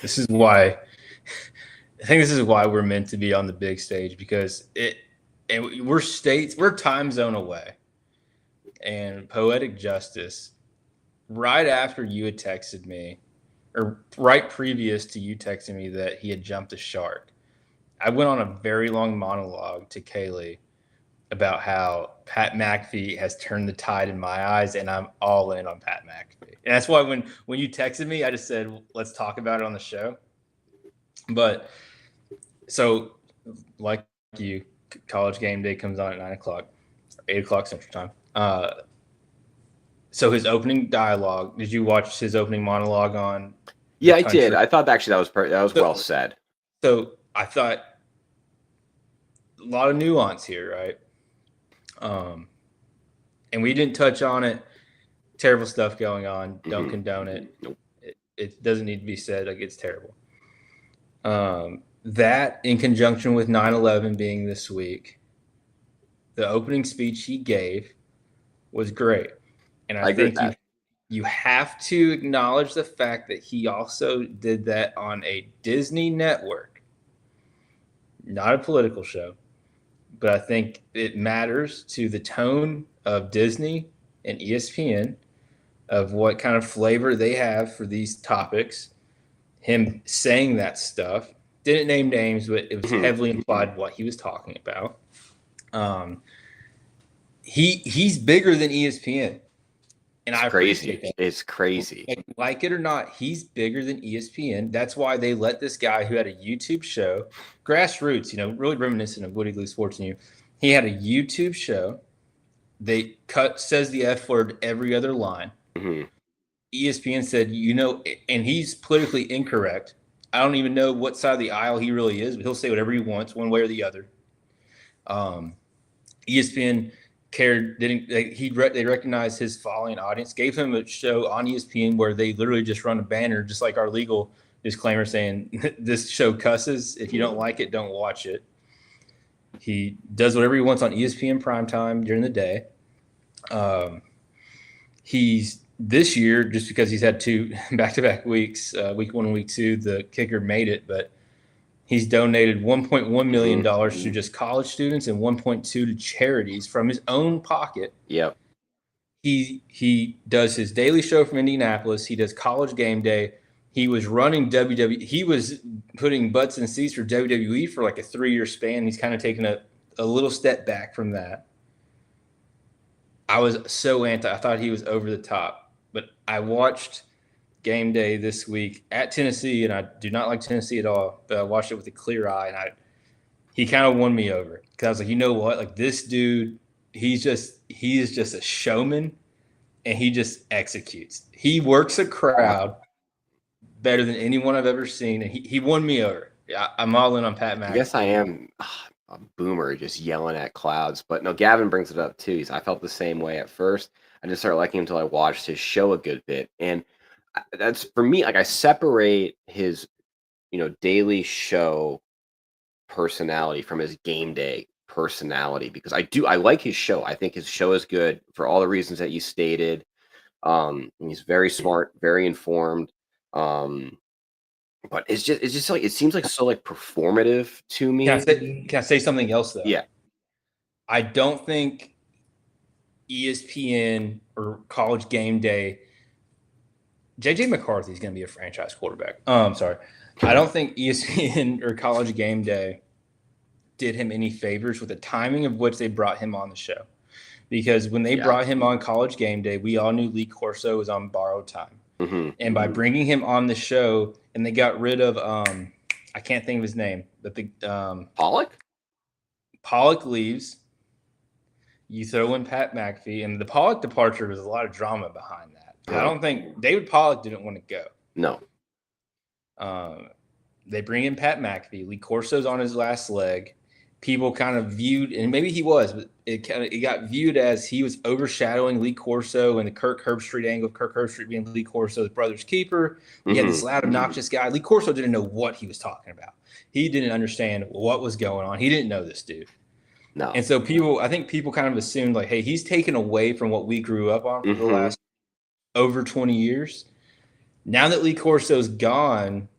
this is why I think this is why we're meant to be on the big stage, because we're time zone away. And poetic justice, right after you had texted me, or right previous to you texting me that he had jumped the shark, I went on a very long monologue to Kaley about how Pat McAfee has turned the tide in my eyes, and I'm all in on Pat McAfee. And that's why when you texted me, I just said, let's talk about it on the show. But so like college game day comes on at 9:00, 8:00 Central Time. So his opening dialogue, did you watch his opening monologue on? Yeah, I did. I thought actually that was well said. So I thought a lot of nuance here, right? And we didn't touch on it. Terrible stuff going on. Don't condone it. Nope. It doesn't need to be said. Like, it's terrible. That in conjunction with 9/11 being this week, the opening speech he gave was great. And I think you have to acknowledge the fact that he also did that on a Disney network, not a political show. But I think it matters to the tone of Disney and ESPN of what kind of flavor they have for these topics. Him saying that stuff, didn't name names, but it was heavily implied what he was talking about. he's bigger than ESPN, and It's I appreciate crazy. that. It's crazy. Like it or not, he's bigger than ESPN. That's why they let this guy who had a YouTube show, grassroots, really reminiscent of Woody Blue Sports and You. He had a YouTube show. They says the F word every other line. Mhm. ESPN said, and he's politically incorrect. I don't even know what side of the aisle he really is, but he'll say whatever he wants, one way or the other. ESPN cared, didn't they recognized his following audience, gave him a show on ESPN where they literally just run a banner, just like our legal disclaimer saying this show cusses. If you don't like it, don't watch it. He does whatever he wants on ESPN primetime during the day. He's this year, just because he's had 2 back-to-back weeks, week 1 and week 2, the kicker made it, but he's donated $1.1 million to just college students and 1.2 to charities from his own pocket. Yep. He does his daily show from Indianapolis. He does College Game Day. He was running WWE. He was putting butts in seats for WWE for like a 3-year span. He's kind of taken a little step back from that. I was so anti. I thought he was over the top. But I watched Game Day this week at Tennessee, and I do not like Tennessee at all. But I watched it with a clear eye, and he kind of won me over because I was like, you know what? Like this dude, he is just a showman, and he just executes. He works a crowd better than anyone I've ever seen, and he won me over. I'm all in on Pat McAfee. I guess I am a boomer just yelling at clouds, but no, Gavin brings it up too. I felt the same way at first. I just started liking him until I watched his show a good bit, and that's for me. Like I separate his, daily show personality from his game day personality because I like his show. I think his show is good for all the reasons that you stated. He's very smart, very informed. But it's just like it seems like so like performative to me. Can I say something else though? Yeah. I don't think ESPN or College Game Day. JJ McCarthy is going to be a franchise quarterback. I'm sorry. I don't think ESPN or College Game Day did him any favors with the timing of which they brought him on the show. Because when they brought him on College Game Day, we all knew Lee Corso was on borrowed time. And by bringing him on the show, and they got rid of I can't think of his name, but the Pollock leaves. You throw in Pat McAfee, and the Pollock departure was a lot of drama behind that. I don't think David Pollock didn't want to go. No. They bring in Pat McAfee. Lee Corso's on his last leg. People kind of viewed, and maybe he was, but it got viewed as he was overshadowing Lee Corso and the Kirk Herbstreit angle of Kirk Herbstreit being Lee Corso's brother's keeper. He had this loud, obnoxious guy. Lee Corso didn't know what he was talking about. He didn't understand what was going on. He didn't know this dude. No. And so I think people kind of assumed like, hey, he's taken away from what we grew up on for the last over 20 years. Now that Lee Corso's gone,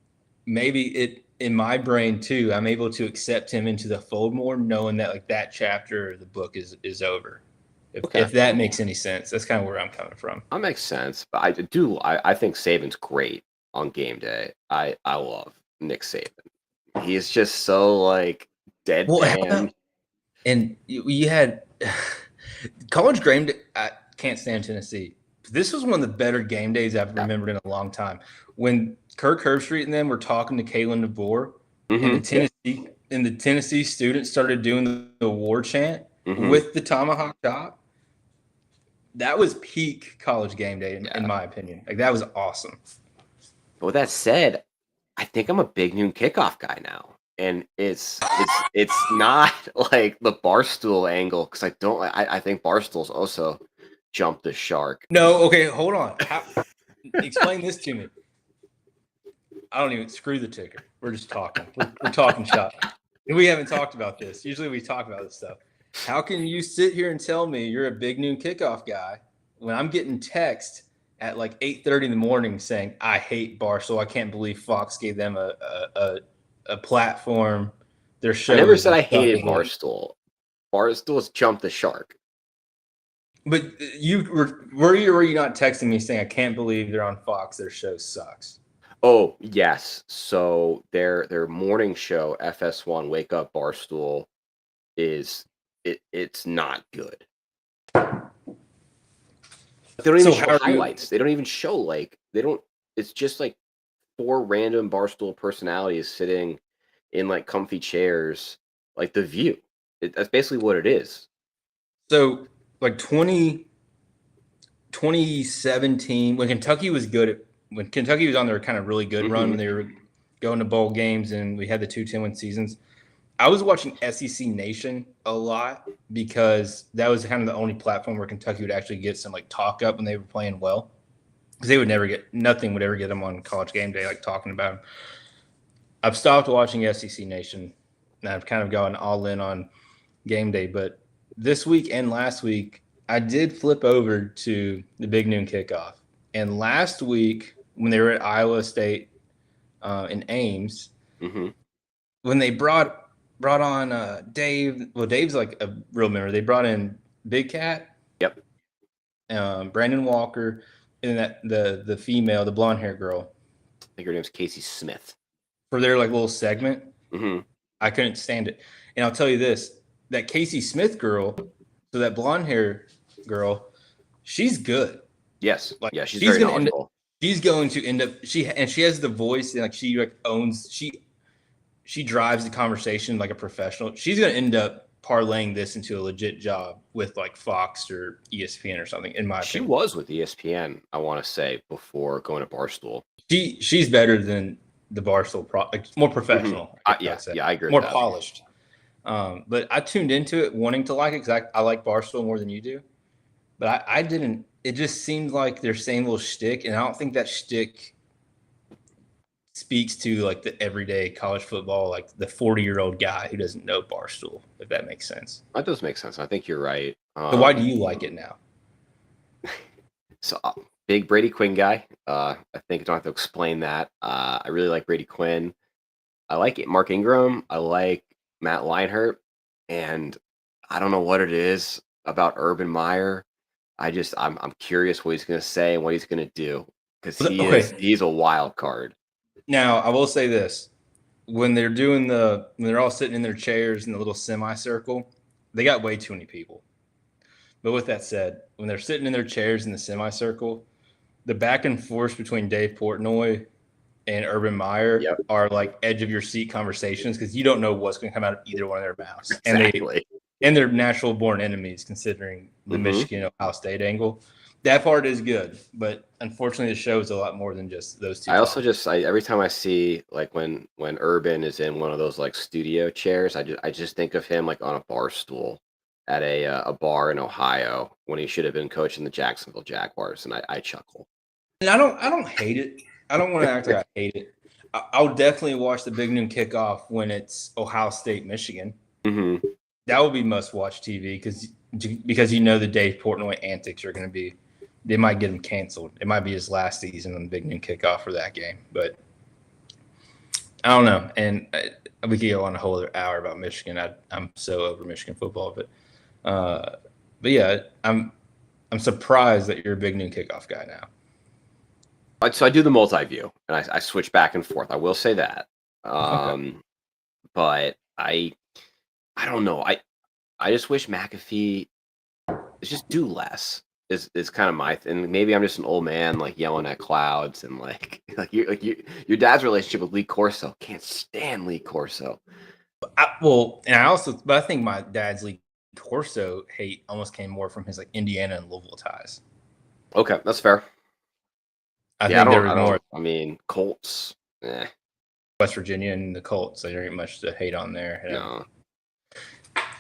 maybe in my brain too, I'm able to accept him into the fold more, knowing that like that chapter of the book is over. If that makes any sense, that's kind of where I'm coming from. That makes sense, but I think Saban's great on game day. I love Nick Saban. He is just so like deadpan. And you had College Game Day. I can't stand Tennessee. This was one of the better game days I've remembered in a long time. When Kirk Herbstreit and them were talking to Kalen DeBoer, and the Tennessee students started doing the war chant with the tomahawk chop. That was peak College Game Day, in my opinion. Like that was awesome. But with that said, I think I'm a big noon kickoff guy now. And it's not like the Barstool angle because I think Barstool's also jumped the shark. No, okay, hold on. Explain this to me. I don't even screw the ticker. We're just talking. We're talking shop. And we haven't talked about this. Usually we talk about this stuff. How can you sit here and tell me you're a big noon kickoff guy when I'm getting text at like 8:30 in the morning saying I hate Barstool. I can't believe Fox gave them a platform. Their show. I never said I hated Barstool. Barstool's jumped the shark. But were you not texting me saying I can't believe they're on Fox? Their show sucks. Oh yes. So their morning show FS1 Wake Up Barstool it's not good. They don't So even how show are you? highlights. They don't even show like they don't. It's just like four random Barstool personalities sitting in like comfy chairs, like The View. That's basically what it is. So like 2017, when Kentucky was good, when Kentucky was on their kind of really good run, when they were going to bowl games and we had the 2-10-win seasons, I was watching SEC Nation a lot because that was kind of the only platform where Kentucky would actually get some like talk up when they were playing well. Because they would never get, nothing would ever get them on College Game Day, like talking about them. I've stopped watching SEC Nation and I've kind of gone all in on Game Day. But this week and last week, I did flip over to the Big Noon Kickoff. And last week, when they were at Iowa State in Ames, when they brought on Dave, well, Dave's like a real member. They brought in Big Cat, Yep. Brandon Walker, and that the female, the blonde hair girl. I think her name's Casey Smith. For their like little segment, I couldn't stand it. And I'll tell you this: that Casey Smith girl, so that blonde hair girl, she's good. Yes. Like, yeah, she's very knowledgeable. She's going to end up. She has the voice, and like she like owns. She drives the conversation like a professional. She's going to end up parlaying this into a legit job with like Fox or ESPN or something. In my opinion, she was with ESPN. I want to say before going to Barstool. She's better than the Barstool like more professional. I agree. More with that. polished. But I tuned into it wanting to like it because I like Barstool more than you do. But I didn't. It just seemed like their same little shtick, and I don't think that shtick speaks to like the everyday college football, like the 40-year-old guy who doesn't know Barstool, if that makes sense. That does make sense. I think you're right. So why do you like it now? So big Brady Quinn guy. I think I don't have to explain that. I really like Brady Quinn. I like Mark Ingram. I like Matt Leinart, and I don't know what it is about Urban Meyer. I'm curious what he's going to say and what he's going to do because he's a wild card. Now I will say this: when they're all sitting in their chairs in the little semicircle, they got way too many people. But with that said, when they're sitting in their chairs in the semicircle, the back and forth between Dave Portnoy and Urban Meyer are like edge of your seat conversations because you don't know what's going to come out of either one of their mouths. Exactly. And they're natural born enemies considering the Michigan Ohio State angle. That part is good, but unfortunately the show is a lot more than just those two. I also every time I see like when Urban is in one of those like studio chairs, I just think of him like on a bar stool at a bar in Ohio when he should have been coaching the Jacksonville Jaguars, and I chuckle. And I don't hate it. I don't want to act like I hate it. I'll definitely watch the Big Noon Kickoff when it's Ohio State, Michigan. That will be must-watch TV because you know the Dave Portnoy antics are going to be. They might get him canceled. It might be his last season on the Big Noon Kickoff for that game, but I don't know. And we could go on a whole other hour about Michigan. I'm so over Michigan football, but yeah, I'm surprised that you're a Big Noon Kickoff guy now. So I do the multi-view, and I switch back and forth. I will say that, but I don't know. I just wish McAfee just do less. Is kind of my and maybe I'm just an old man like yelling at clouds and like your dad's relationship with Lee Corso. Can't stand Lee Corso. But I think my dad's Lee Corso hate almost came more from his like Indiana and Louisville ties. Okay, that's fair. I think there was more. I mean, Colts, West Virginia and the Colts. There ain't much to hate on there. No.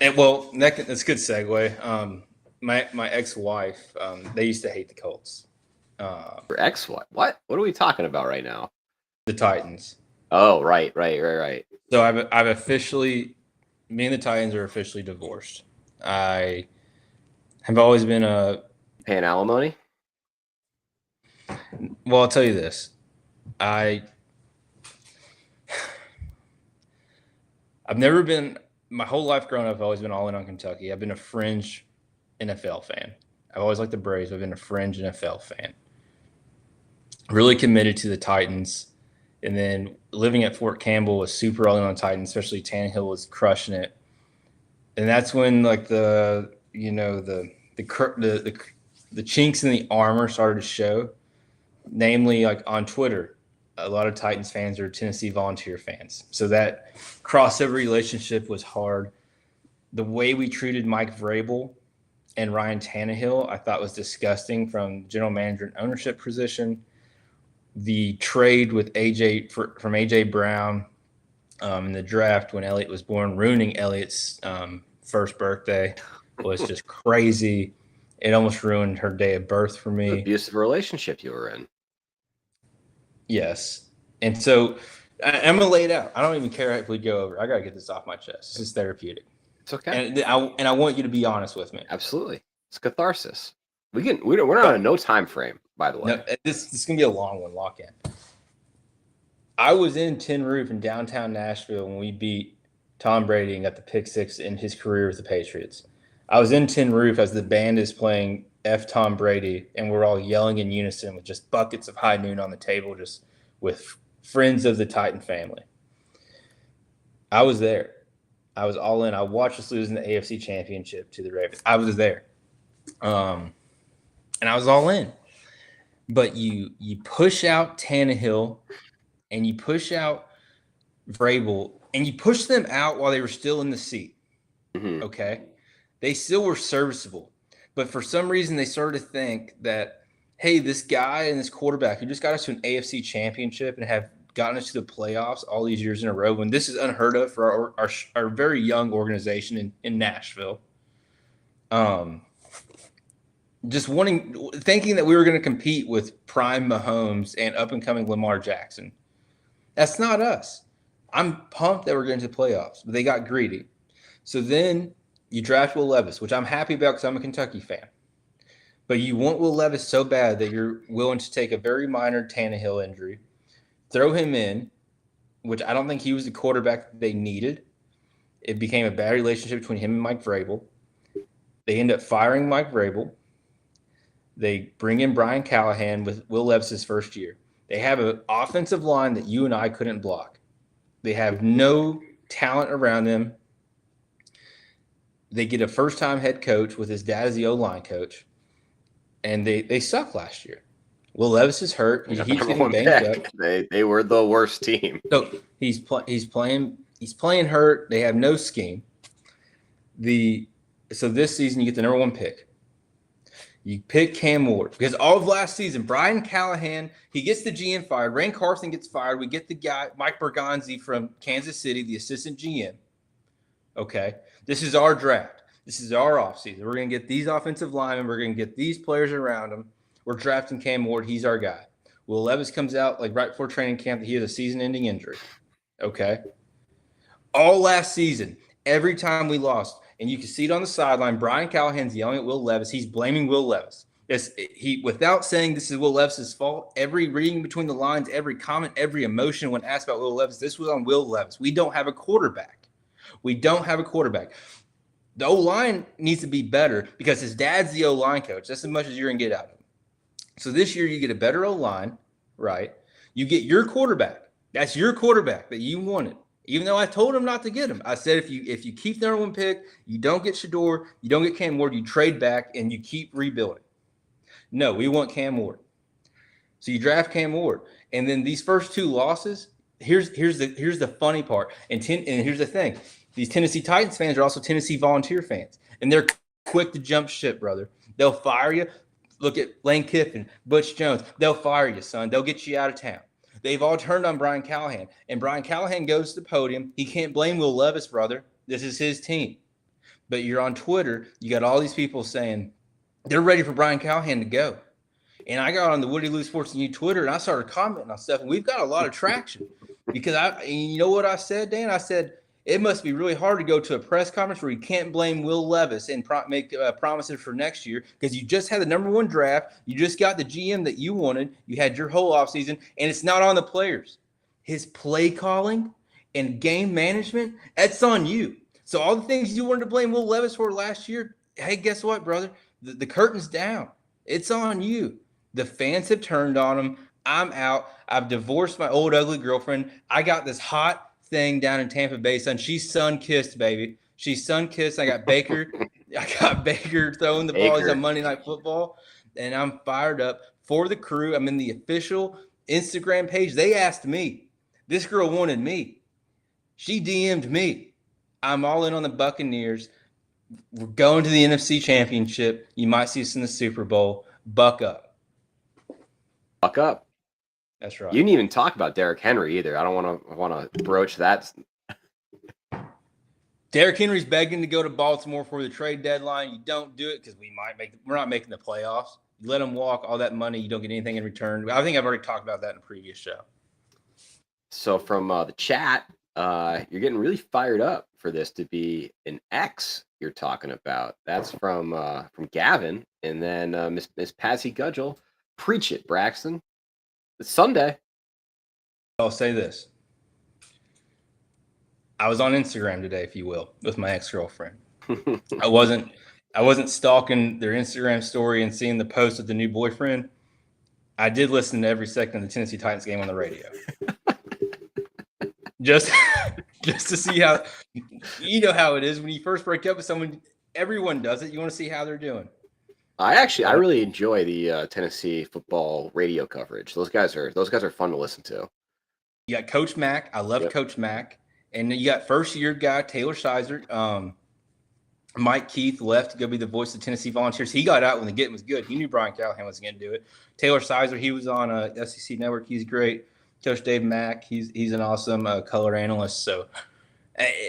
And that's a good segue. My ex-wife, they used to hate the Colts. Your ex-wife? What? What are we talking about right now? The Titans. Oh, right. So I've officially, me and the Titans are officially divorced. I have always been paying alimony. Well, I'll tell you this. I've never been, my whole life growing up, I've always been all in on Kentucky. I've been a fringe NFL fan. I've always liked the Braves. I've been a fringe NFL fan. Really committed to the Titans. And then living at Fort Campbell was super all in on the Titans, especially Tannehill was crushing it. And that's when like the the chinks in the armor started to show, namely like on Twitter. A lot of Titans fans are Tennessee Volunteer fans. So that crossover relationship was hard. The way we treated Mike Vrabel and Ryan Tannehill, I thought was disgusting from general manager and ownership position. The trade with from AJ Brown in the draft when Elliott was born, ruining Elliott's first birthday, was just crazy. It almost ruined her day of birth for me. Abusive relationship you were in. Yes. And so I'm going to lay it out. I don't even care if we go over. I got to get this off my chest. This is therapeutic. It's okay. And I want you to be honest with me. Absolutely. It's catharsis. We're not on a no time frame, by the way. No, this is going to be a long one, lock in. I was in Tin Roof in downtown Nashville when we beat Tom Brady and got the pick six in his career with the Patriots. I was in Tin Roof as the band is playing F Tom Brady, and we're all yelling in unison with just buckets of high noon on the table, just with friends of the Titan family. I was there. I was all in. I watched us lose in the AFC Championship to the Ravens. I was there. And I was all in. But you push out Tannehill and you push out Vrabel and you push them out while they were still in the seat. Mm-hmm. Okay? They still were serviceable. But for some reason, they started to think that, hey, this guy and this quarterback who just got us to an AFC Championship and have gotten us to the playoffs all these years in a row, when this is unheard of for our very young organization in Nashville. Just thinking that we were going to compete with prime Mahomes and up-and-coming Lamar Jackson. That's not us. I'm pumped that we're getting to the playoffs, but they got greedy. So then you draft Will Levis, which I'm happy about because I'm a Kentucky fan. But you want Will Levis so bad that you're willing to take a very minor Tannehill injury, throw him in, which I don't think he was the quarterback that they needed. It became a bad relationship between him and Mike Vrabel. They end up firing Mike Vrabel. They bring in Brian Callahan with Will Levis's first year. They have an offensive line that you and I couldn't block. They have no talent around them. They get a first-time head coach with his dad as the O-line coach, and they suck last year. Will Levis is hurt. He keeps getting banged up. They were the worst team. So he's playing hurt. They have no scheme. So this season you get the number one pick. You pick Cam Ward because all of last season, Brian Callahan, he gets the GM fired. Rain Carson gets fired. We get the guy, Mike Bergonzi from Kansas City, the assistant GM. Okay. This is our draft. This is our offseason. We're going to get these offensive linemen. We're going to get these players around them. We're drafting Cam Ward. He's our guy. Will Levis comes out like right before training camp that he has a season-ending injury. Okay. All last season, every time we lost, and you can see it on the sideline, Brian Callahan's yelling at Will Levis. He's blaming Will Levis. Without saying this is Will Levis's fault, every reading between the lines, every comment, every emotion when asked about Will Levis, this was on Will Levis. We don't have a quarterback. The O-line needs to be better because his dad's the O-line coach. That's as much as you're going to get out of him. So this year you get a better O-line, right? You get your quarterback. That's your quarterback that you wanted. Even though I told him not to get him. I said if you keep the number one pick, you don't get Shador, you don't get Cam Ward, you trade back and you keep rebuilding. No, we want Cam Ward. So you draft Cam Ward. And then these first two losses, here's the funny part. And here's the thing. These Tennessee Titans fans are also Tennessee Volunteer fans. And they're quick to jump ship, brother. They'll fire you. Look at Lane Kiffin, Butch Jones. They'll fire you, son. They'll get you out of town. They've all turned on Brian Callahan. And Brian Callahan goes to the podium. He can't blame Will Levis, brother. This is his team. But you're on Twitter. You got all these people saying they're ready for Brian Callahan to go. And I got on the Woody Lou Sports and You Twitter, and I started commenting on stuff. And we've got a lot of traction. Because you know what I said, Dan? I said, it must be really hard to go to a press conference where you can't blame Will Levis and make promises for next year because you just had the number one draft. You just got the GM that you wanted. You had your whole offseason, and it's not on the players. His play calling and game management, that's on you. So all the things you wanted to blame Will Levis for last year, hey, guess what, brother? The curtain's down. It's on you. The fans have turned on him. I'm out. I've divorced my old ugly girlfriend. I got this hot thing down in Tampa Bay, son. She's sun-kissed, baby. She's sun-kissed. I got Baker throwing the balls on Monday Night Football. and I'm fired up for the crew. I'm in the official Instagram page. They asked me. This girl wanted me. She DM'd me. I'm all in on the Buccaneers. We're going to the NFC Championship. You might see us in the Super Bowl. Buck up. Buck up. That's right. You didn't even talk about Derrick Henry either. I don't want to broach that. Derrick Henry's begging to go to Baltimore for the trade deadline. You don't do it because we're not making the playoffs. You let him walk, all that money, you don't get anything in return. I think I've already talked about that in a previous show. So from the chat, you're getting really fired up for this to be an X you're talking about. That's from Gavin, and then Miss Patsy Gudgel. Preach it, Braxton. It's Sunday. I'll say this. I was on Instagram today, if you will, with my ex-girlfriend. I wasn't stalking their Instagram story and seeing the post of the new boyfriend. I did listen to every second of the Tennessee Titans game on the radio. just to see how, you know how it is when you first break up with someone. Everyone does it. You want to see how they're doing. I really enjoy the Tennessee football radio coverage. Those guys are fun to listen to. You got Coach Mack. I love Coach Mack. And you got first-year guy, Taylor Sizer. Mike Keith left to go be the voice of Tennessee Volunteers. He got out when the getting was good. He knew Brian Callahan was going to do it. Taylor Sizer, he was on SEC Network. He's great. Coach Dave Mack, he's an awesome color analyst. So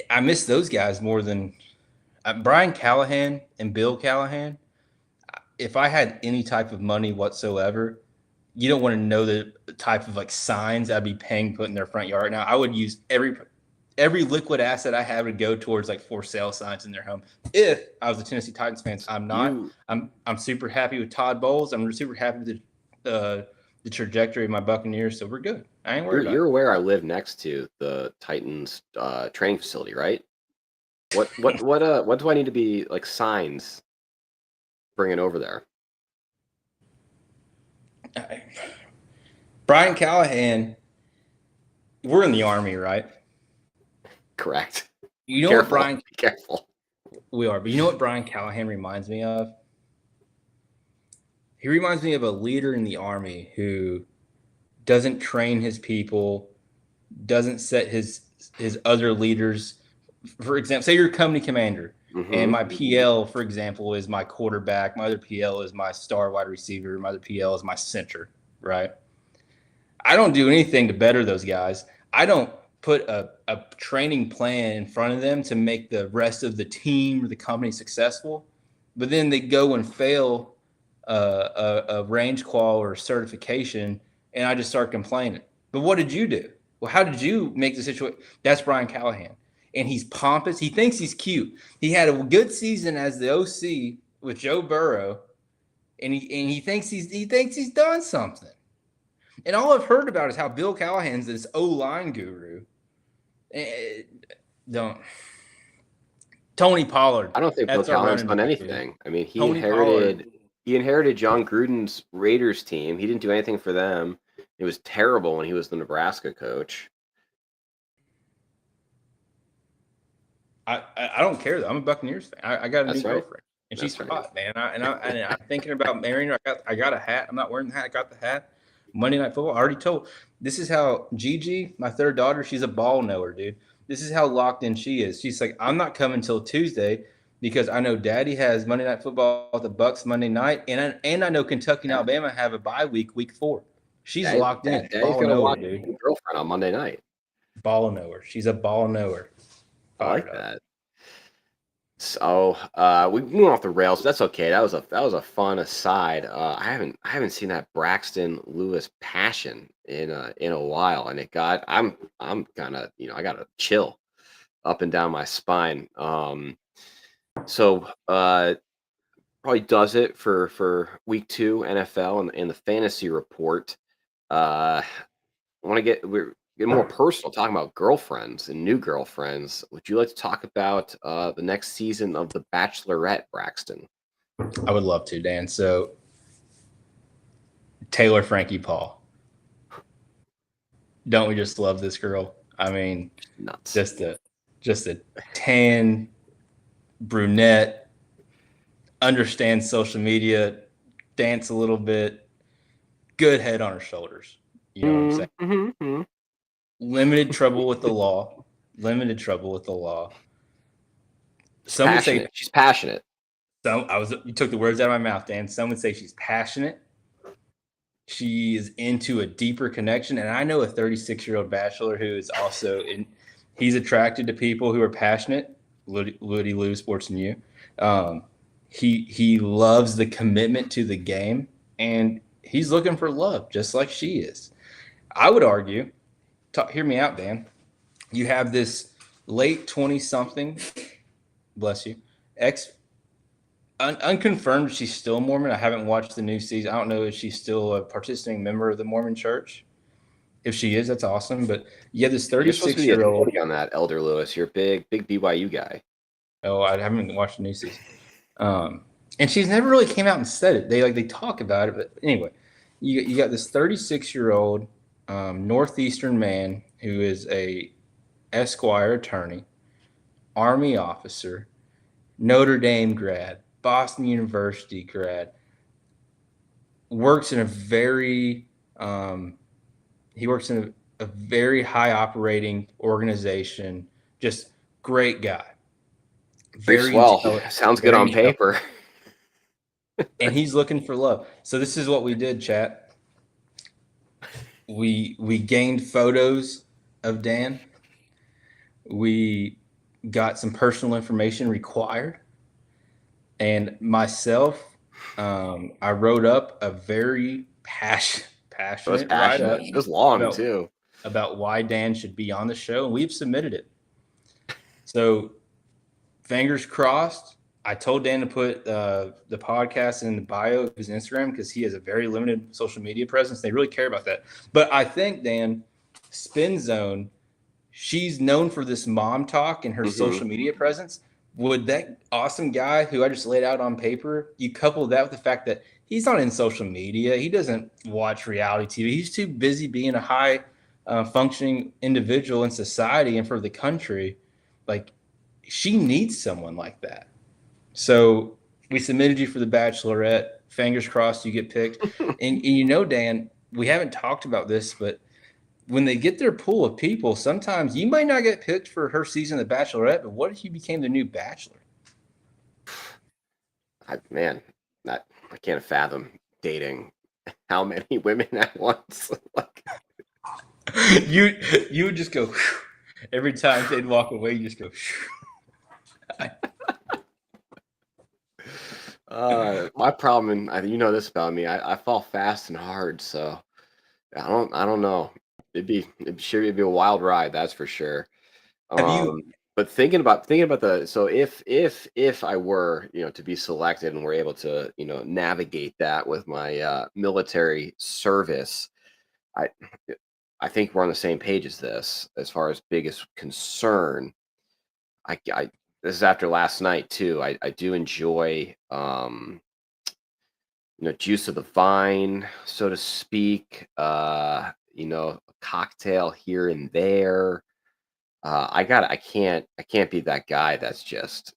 I miss those guys more than Brian Callahan and Bill Callahan. If I had any type of money whatsoever, you don't want to know the type of like signs I'd be paying put in their front yard. Now, I would use every liquid asset I have would go towards like for sale signs in their home. If I was a Tennessee Titans fan, I'm not. I'm super happy with Todd Bowles. I'm super happy with the trajectory of my Buccaneers. So we're good. I ain't worried. You're aware I live next to the Titans training facility, right? What do I need to be like signs bringing over there? Brian Callahan. We're in the Army, right? Correct. You know careful. what Brian? Be careful. We are, but you know what Brian Callahan reminds me of? He reminds me of a leader in the Army who doesn't train his people, doesn't set his other leaders. For example, say you're a company commander, and my PL, for example, is my quarterback. My other PL is my star wide receiver. My other PL is my center. Right? I don't do anything to better those guys. I don't put a training plan in front of them to make the rest of the team or the company successful, but then they go and fail a range qual or certification, and I just start complaining. But what did you do? Well, how did you make the situation? That's Brian Callahan, and he's pompous. He thinks he's cute. He had a good season as the OC with Joe Burrow, and he thinks he's done something. And all I've heard about is how Bill Callahan's this O-line guru. Tony Pollard. I don't think Bill Callahan's done anything. I mean, he inherited John Gruden's Raiders team. He didn't do anything for them. It was terrible when he was the Nebraska coach. I don't care though. I'm a Buccaneers fan. I got a new girlfriend, and she's hot, man. I'm thinking about marrying her. I got a hat. I'm not wearing the hat. I got the hat. Monday Night Football. I already told. This is how Gigi, my third daughter, she's a ball knower, dude. This is how locked in she is. She's like, I'm not coming till Tuesday because I know Daddy has Monday Night Football with the Bucks Monday night, and I know Kentucky and Alabama have a bye week 4. She's locked in. Daddy's gonna watch his girlfriend on Monday night. Ball knower. She's a ball knower. I like that. So we went off the rails. That's okay. That was a fun aside. I haven't seen that Braxton Lewis passion in a while, and I'm kind of I got to chill up and down my spine. So probably does it for week 2 NFL and the fantasy report. I want to get more personal, talking about girlfriends and new girlfriends. Would you like to talk about the next season of The Bachelorette, Braxton? I would love to, Dan. So Taylor Frankie Paul. Don't we just love this girl? I mean, nuts. Just a tan brunette, understands social media, dance a little bit. Good head on her shoulders. You know what I'm saying? Mm-hmm. Limited trouble with the law. Limited trouble with the law. She's Some would say passionate. She's passionate. you took the words out of my mouth, Dan. Some would say she's passionate. She is into a deeper connection. And I know a 36-year-old bachelor who is also he's attracted to people who are passionate. Woody Lou, Sports and You. He loves the commitment to the game, and he's looking for love just like she is. I would argue, hear me out, Dan. You have this late 20-something, bless you, unconfirmed she's still Mormon. I haven't watched the new season. I don't know if she's still a participating member of the Mormon Church. If she is, that's awesome. But you have this 36-year-old on that, Elder Lewis. You're a big BYU guy. Oh, I haven't watched the new season. And she's never really came out and said it. They talk about it, but anyway, you got this 36-year-old Northeastern man who is a Esquire attorney, Army officer, Notre Dame grad, Boston University grad, works in a very very high operating organization. Just great guy. Very swell. Sounds good on paper. And he's looking for love. So this is what we did, chat. We gained photos of Dan. We got some personal information required. And myself, I wrote up a very passionate write-up. It was long, too. About why Dan should be on the show, and we've submitted it. So fingers crossed. I told Dan to put the podcast in the bio of his Instagram because he has a very limited social media presence. They really care about that. But I think, Dan, Spin Zone, she's known for this mom talk and her social media presence. Would that awesome guy who I just laid out on paper, you couple that with the fact that he's not in social media. He doesn't watch reality TV. He's too busy being a high functioning individual in society and for the country. Like, she needs someone like that. So we submitted you for the Bachelorette. Fingers crossed you get picked. And you know, Dan, we haven't talked about this, but when they get their pool of people, sometimes you might not get picked for her season of the Bachelorette, but what if you became the new Bachelor? I can't fathom dating how many women at once. You would just go every time they'd walk away. You just go. My problem, and you know this about me, I fall fast and hard, so I don't know. It'd be a wild ride, that's for sure. But thinking about if I were, to be selected and were able to, navigate that with my military service, I think we're on the same page as this as far as biggest concern. This is after last night too. I do enjoy juice of the vine, so to speak. A cocktail here and there. I can't be that guy that's just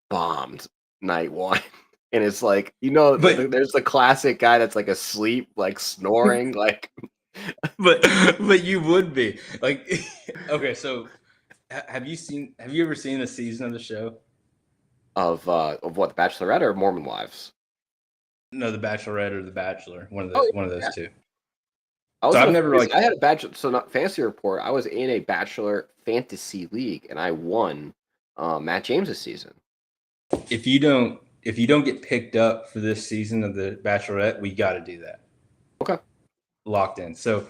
bombed night one. And it's like, there's the classic guy that's like asleep, like snoring, like. But you would be like, okay. So have you ever seen a season of the show? Of what, The Bachelorette or Mormon Wives? No, The Bachelorette or The Bachelor. One of those two. I had a bachelor. So not fantasy report. I was in a Bachelor fantasy league, and I won Matt James's season. If you don't get picked up for this season of the Bachelorette, we got to do that. Okay. Locked in. So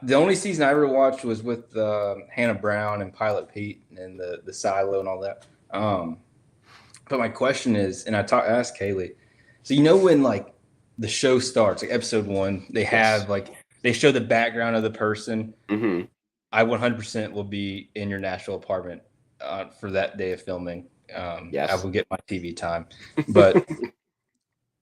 the only season I ever watched was with Hannah Brown and Pilot Pete and the silo and all that. But my question is, and I asked Kaley. So when like the show starts, like episode 1, they have they show the background of the person. Mm-hmm. I 100% will be in your Nashville apartment for that day of filming. Yes. I will get my TV time. But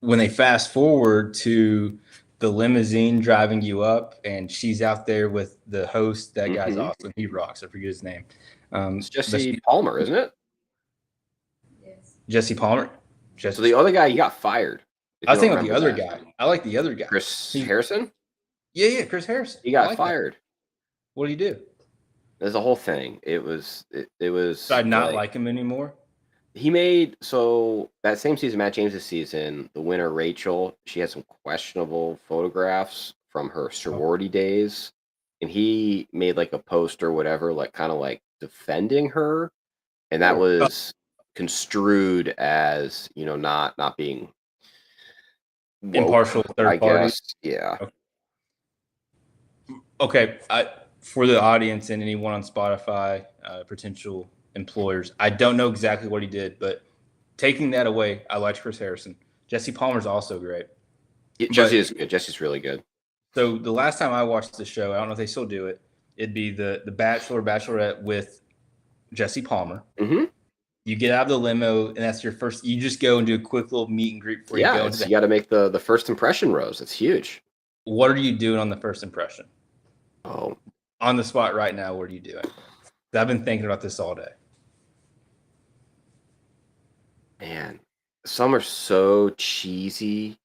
when they fast forward to the limousine driving you up, and she's out there with the host, that guy's awesome. He rocks. I forget his name. It's Jesse Palmer, isn't it? Yes. Jesse Palmer. So the other guy, he got fired. If I you was don't thinking of the remember other that. guy. I like the other guy. Chris Harrison? Yeah, Chris Harrison. He I got like that. fired. What did he do? There's a whole thing. It was Did I not like him anymore? he made so that same season, Matt James's season, the winner Rachel, she had some questionable photographs from her sorority days, and he made like a post or whatever, like kind of like defending her, and that was construed as not being woke, Impartial I third party. guess. Yeah. Okay, for the audience and anyone on Spotify, potential employers, I don't know exactly what he did, but taking that away, I liked Chris Harrison. Jesse Palmer's also great. Jesse is good. Jesse's really good. So the last time I watched the show, I don't know if they still do it. It'd be the Bachelor, Bachelorette with Jesse Palmer. Mm-hmm. You get out of the limo, and that's your first. You just go and do a quick little meet and greet before you go into You got to make the first impression rose. It's huge. What are you doing on the first impression? Oh, on the spot right now, what are you doing? I've been thinking about this all day. man, some are so cheesy,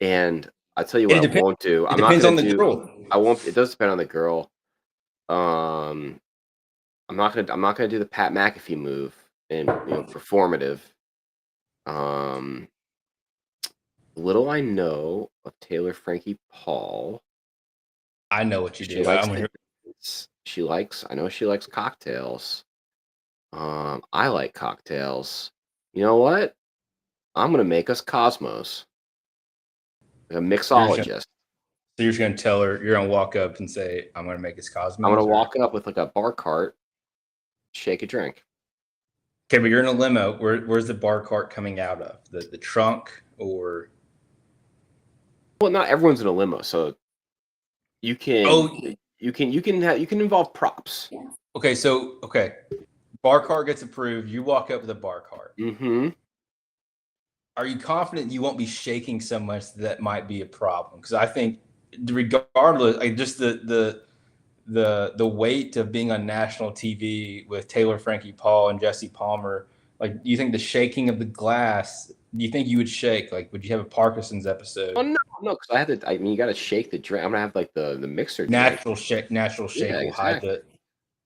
and I tell you what, I won't do. It depends on the girl. I won't. It does depend on the girl. I'm not gonna do the Pat McAfee move and performative. Little I know of Taylor Frankie Paul. I know what you do. I know she likes cocktails. I like cocktails. You know what? I'm gonna make us Cosmos. A mixologist. So you're just gonna tell her, you're gonna walk up and say, I'm gonna make us Cosmos? I'm gonna walk up with like a bar cart, shake a drink. Okay, but you're in a limo. Where's the bar cart coming out of? The trunk or? Well, not everyone's in a limo, so you can you can involve props. Yeah. Okay. Bar cart gets approved. You walk up with a bar cart. Mm-hmm. Are you confident you won't be shaking so much that might be a problem? Because I think, regardless, like just the weight of being on national TV with Taylor Frankie Paul and Jesse Palmer, like, do you think the shaking of the glass? Do you think you would shake? Like, would you have a Parkinson's episode? Oh no, because I have to. I mean, you got to shake the drink. I'm gonna have like the mixer. Natural shake Yeah, will hide the.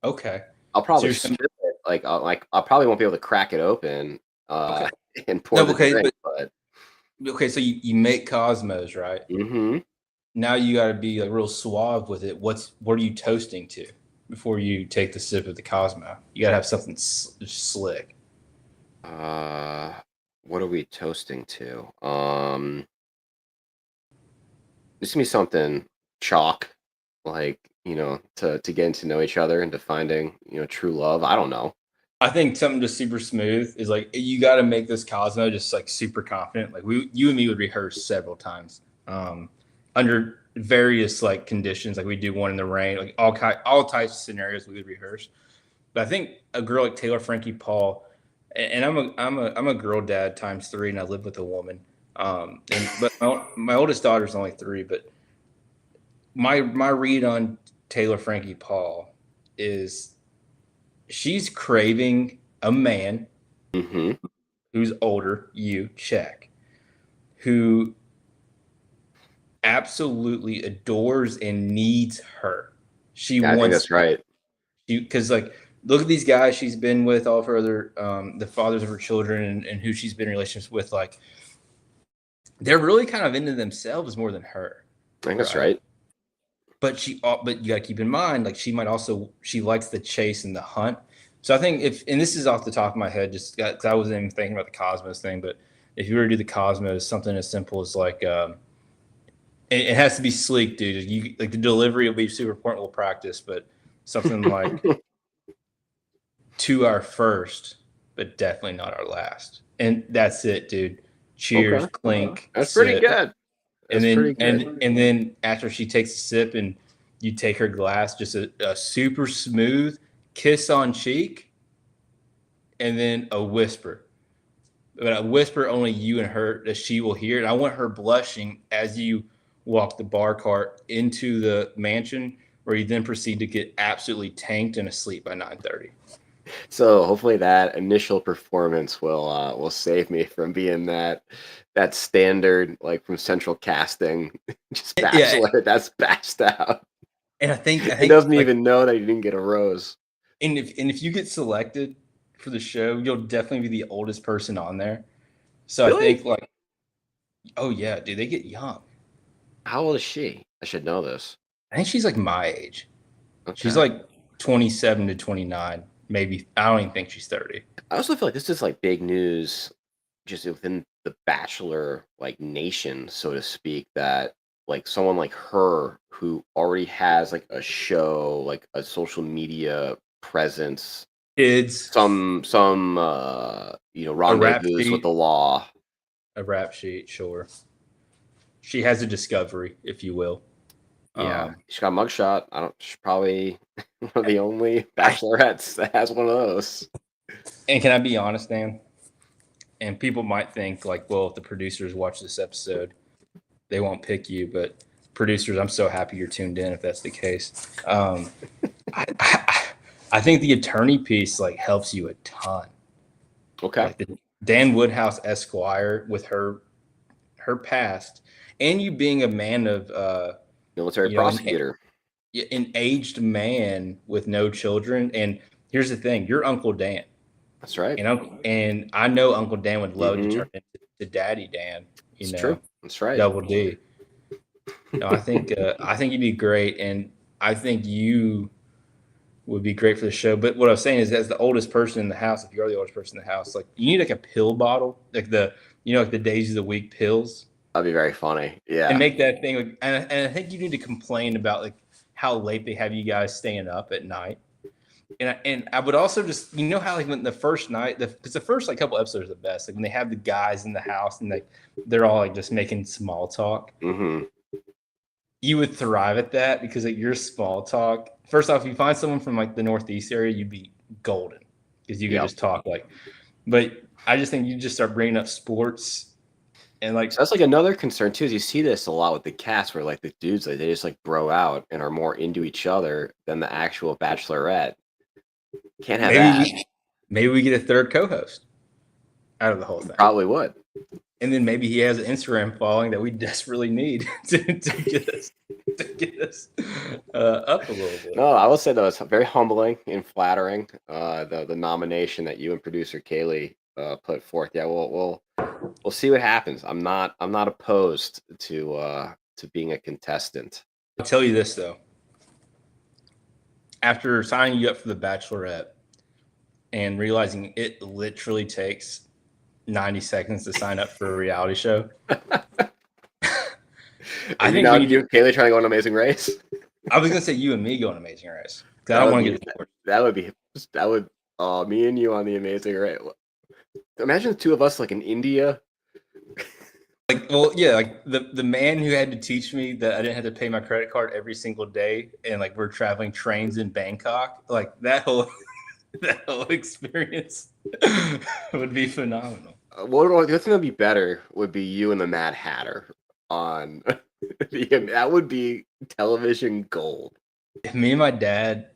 Okay. I'll probably spill it. Like I probably won't be able to crack it open. Okay. And pour the drink, but okay, so you make Cosmos, right? Mm-hmm. Now you got to be like real suave with it. What are you toasting to before you take the sip of the Cosmo? You got to have something slick. What are we toasting to? This can be something chalk, like to getting to know each other and to finding true love. I don't know. I think something just super smooth is like, you got to make this Cosmo just like super confident. Like you and me would rehearse several times under various like conditions. Like we do one in the rain, like all types of scenarios we would rehearse. But I think a girl like Taylor Frankie Paul, and I'm a girl dad times 3, and I live with a woman. But my oldest daughter's only 3. But my read on Taylor Frankie Paul is, she's craving a man who's older, check, who absolutely adores and needs her. I think that's right. Because like, look at these guys she's been with, all of her other, the fathers of her children, and who she's been in relationships with. Like, they're really kind of into themselves more than her. I think that's right. But you got to keep in mind, like, she likes the chase and the hunt. So I think and this is off the top of my head, just because I wasn't even thinking about the Cosmos thing, but if you were to do the Cosmos, something as simple as like, it has to be sleek, dude. Like the delivery will be super important. We'll practice, but something like to our first, but definitely not our last. And that's it, dude. Cheers, clink. That's pretty good. And then after she takes a sip and you take her glass, just a super smooth kiss on cheek, and then a whisper. But a whisper only you and her, that she will hear. And I want her blushing as you walk the bar cart into the mansion, where you then proceed to get absolutely tanked and asleep by 9:30. So hopefully that initial performance will save me from being that standard like from central casting just Yeah, bachelor that's bashed out. and I It think doesn't like, even know that you didn't get a rose. and if you get selected for the show, you'll definitely be the oldest person on there. So I Really? think like, oh yeah, dude, they get young. How old is she? I should know this. I think she's like my age. She's Okay. like 27 to 29, maybe. I don't even think she's 30. I also feel like this is like big news just within the bachelor like nation, so to speak, that like someone like her who already has like a show, like a social media presence, Kids, a rap rendezvous with sheet, the law. sure. She has a discovery, if you will. Yeah, Um, she's got a mugshot. I don't. She's probably one of the only I, bachelorettes that has one of those. and can I be honest, Dan? And people might think like, well, if the producers watch this episode, they won't pick you. But producers, I'm so happy you're tuned in. If that's the case, I think the attorney piece like helps you a ton. Okay, Like the Dan Woodhouse Esquire with her past, and you being a man of military you know prosecutor. an aged man with no children. And here's the thing: you're Uncle Dan, That's right. and I know Uncle Dan would love to Mm-hmm. turn into Daddy Dan. It's true. That's right. Double D. No, I think you'd be great, and I think you would be great for the show. But what I was saying is, as the oldest person in the house, if you're the oldest person in the house, like you need like a pill bottle, like like the days of the week pills, That'd be very funny. and Yeah. make that thing. Like, and I think you need to complain about like how late they have you guys staying up at night. And I would also just how like when the first night, because the first like couple episodes are the best. Like when they have the guys in the house and like they're all like just making small talk. Mm-hmm. You would thrive at that because like your small talk. First off, if you find someone from like the Northeast area, you'd be golden because you could Yep. just talk like. But I just think you just start bringing up sports and like So that's like another concern too. Is you see this a lot with the cast, where like the dudes like they just like bro out and are more into each other than the actual Bachelorette. Can't have maybe that. maybe we get a third co-host out of the whole thing. Probably would. And then maybe he has an Instagram following that we desperately need to get us up a little bit. No, I will say though, it's very humbling and flattering. The nomination that you and producer Kaley put forth. Yeah, we'll see what happens. I'm not opposed to being a contestant. I'll tell you this though. After signing you up for the Bachelorette and realizing it literally takes 90 seconds to sign up for a reality show. I think now we need you and Kaley trying to go on Amazing Race. I was gonna say you and me go on Amazing Race. I don't want to get divorced. That would me and you on the Amazing Race. Imagine the two of us like in India. Like, well, yeah, like the man who had to teach me that I didn't have to pay my credit card every single day, and like we're traveling trains in Bangkok, like that whole experience would be phenomenal. The thing that'd be better would be you and the Mad Hatter on. That would be television gold. Me and my dad,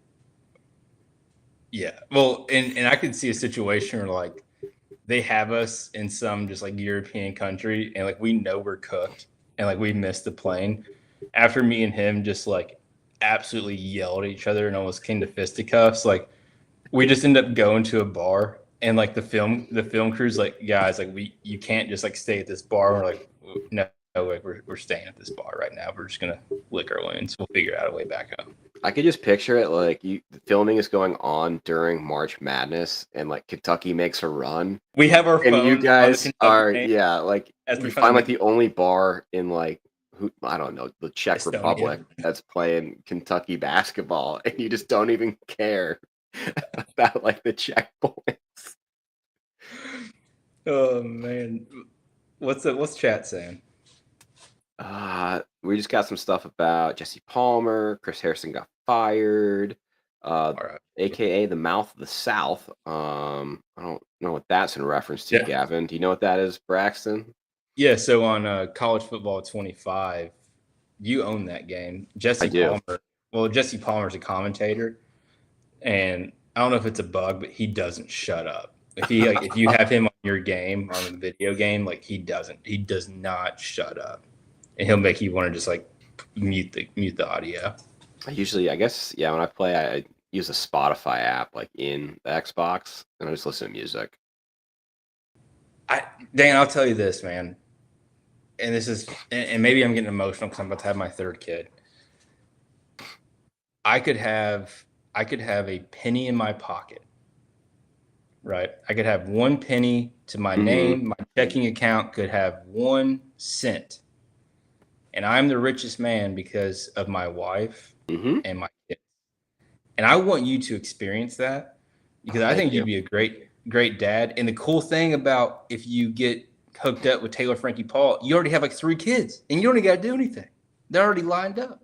yeah. Well, and I could see a situation where like they have us in some just like European country, and like we know we're cooked, and like we missed the plane. After me and him just like absolutely yelled at each other and almost came to fisticuffs, like we just end up going to a bar, and like the film crew's like, guys, like you can't just like stay at this bar. We're like, no, like we're staying at this bar right now. We're just gonna lick our wounds. We'll figure out a way back home. I could just picture it like the filming is going on during March Madness, and like Kentucky makes a run, We have our and phone you on the guys Kentucky are game like as you we're find trying like to the only bar in like I don't know, the Czech Estonia. Republic that's playing Kentucky basketball, and you just don't even care about like the checkpoints. Oh man, what's chat saying? We just got some stuff about Jesse Palmer. Chris Harrison got fired. All right. AKA the Mouth of the South. I don't know what that's in reference to, Yeah. Gavin. Do you know what that is, Braxton? Yeah, so on College Football 25, you own that game. I do. Jesse Palmer's a commentator, and I don't know if it's a bug, but he doesn't shut up. If you have him on your game, on a video game, like he does not shut up. And he'll make you want to just like mute the audio. I guess, yeah, when I play, I use a Spotify app like in the Xbox, and I just listen to music. Dan, I'll tell you this, man. And this is, and maybe I'm getting emotional because I'm about to have my third kid. I could have a penny in my pocket, right? I could have 1 penny to my name. My checking account could have 1 cent. And I'm the richest man because of my wife and my kids. And I want you to experience that because I think you'd be a great dad. And the cool thing about if you get hooked up with Taylor Frankie Paul, you already have like 3 kids and you don't even got to do anything. They're already lined up.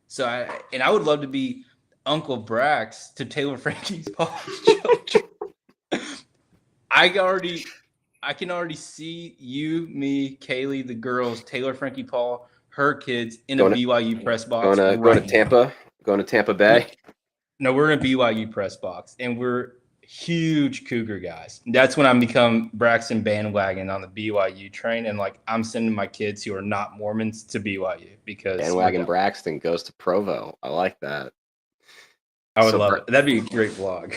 So I would love to be Uncle Brax to Taylor Frankie Paul's children. I can already see you, me, Kaley, the girls, Taylor Frankie Paul, her kids in a BYU press box. Going to Tampa Bay. No, we're in a BYU press box, and we're huge Cougar guys. That's when I become Braxton bandwagon on the BYU train, and like I'm sending my kids who are not Mormons to BYU because bandwagon Braxton goes to Provo. I like that. I would love it. That'd be a great vlog.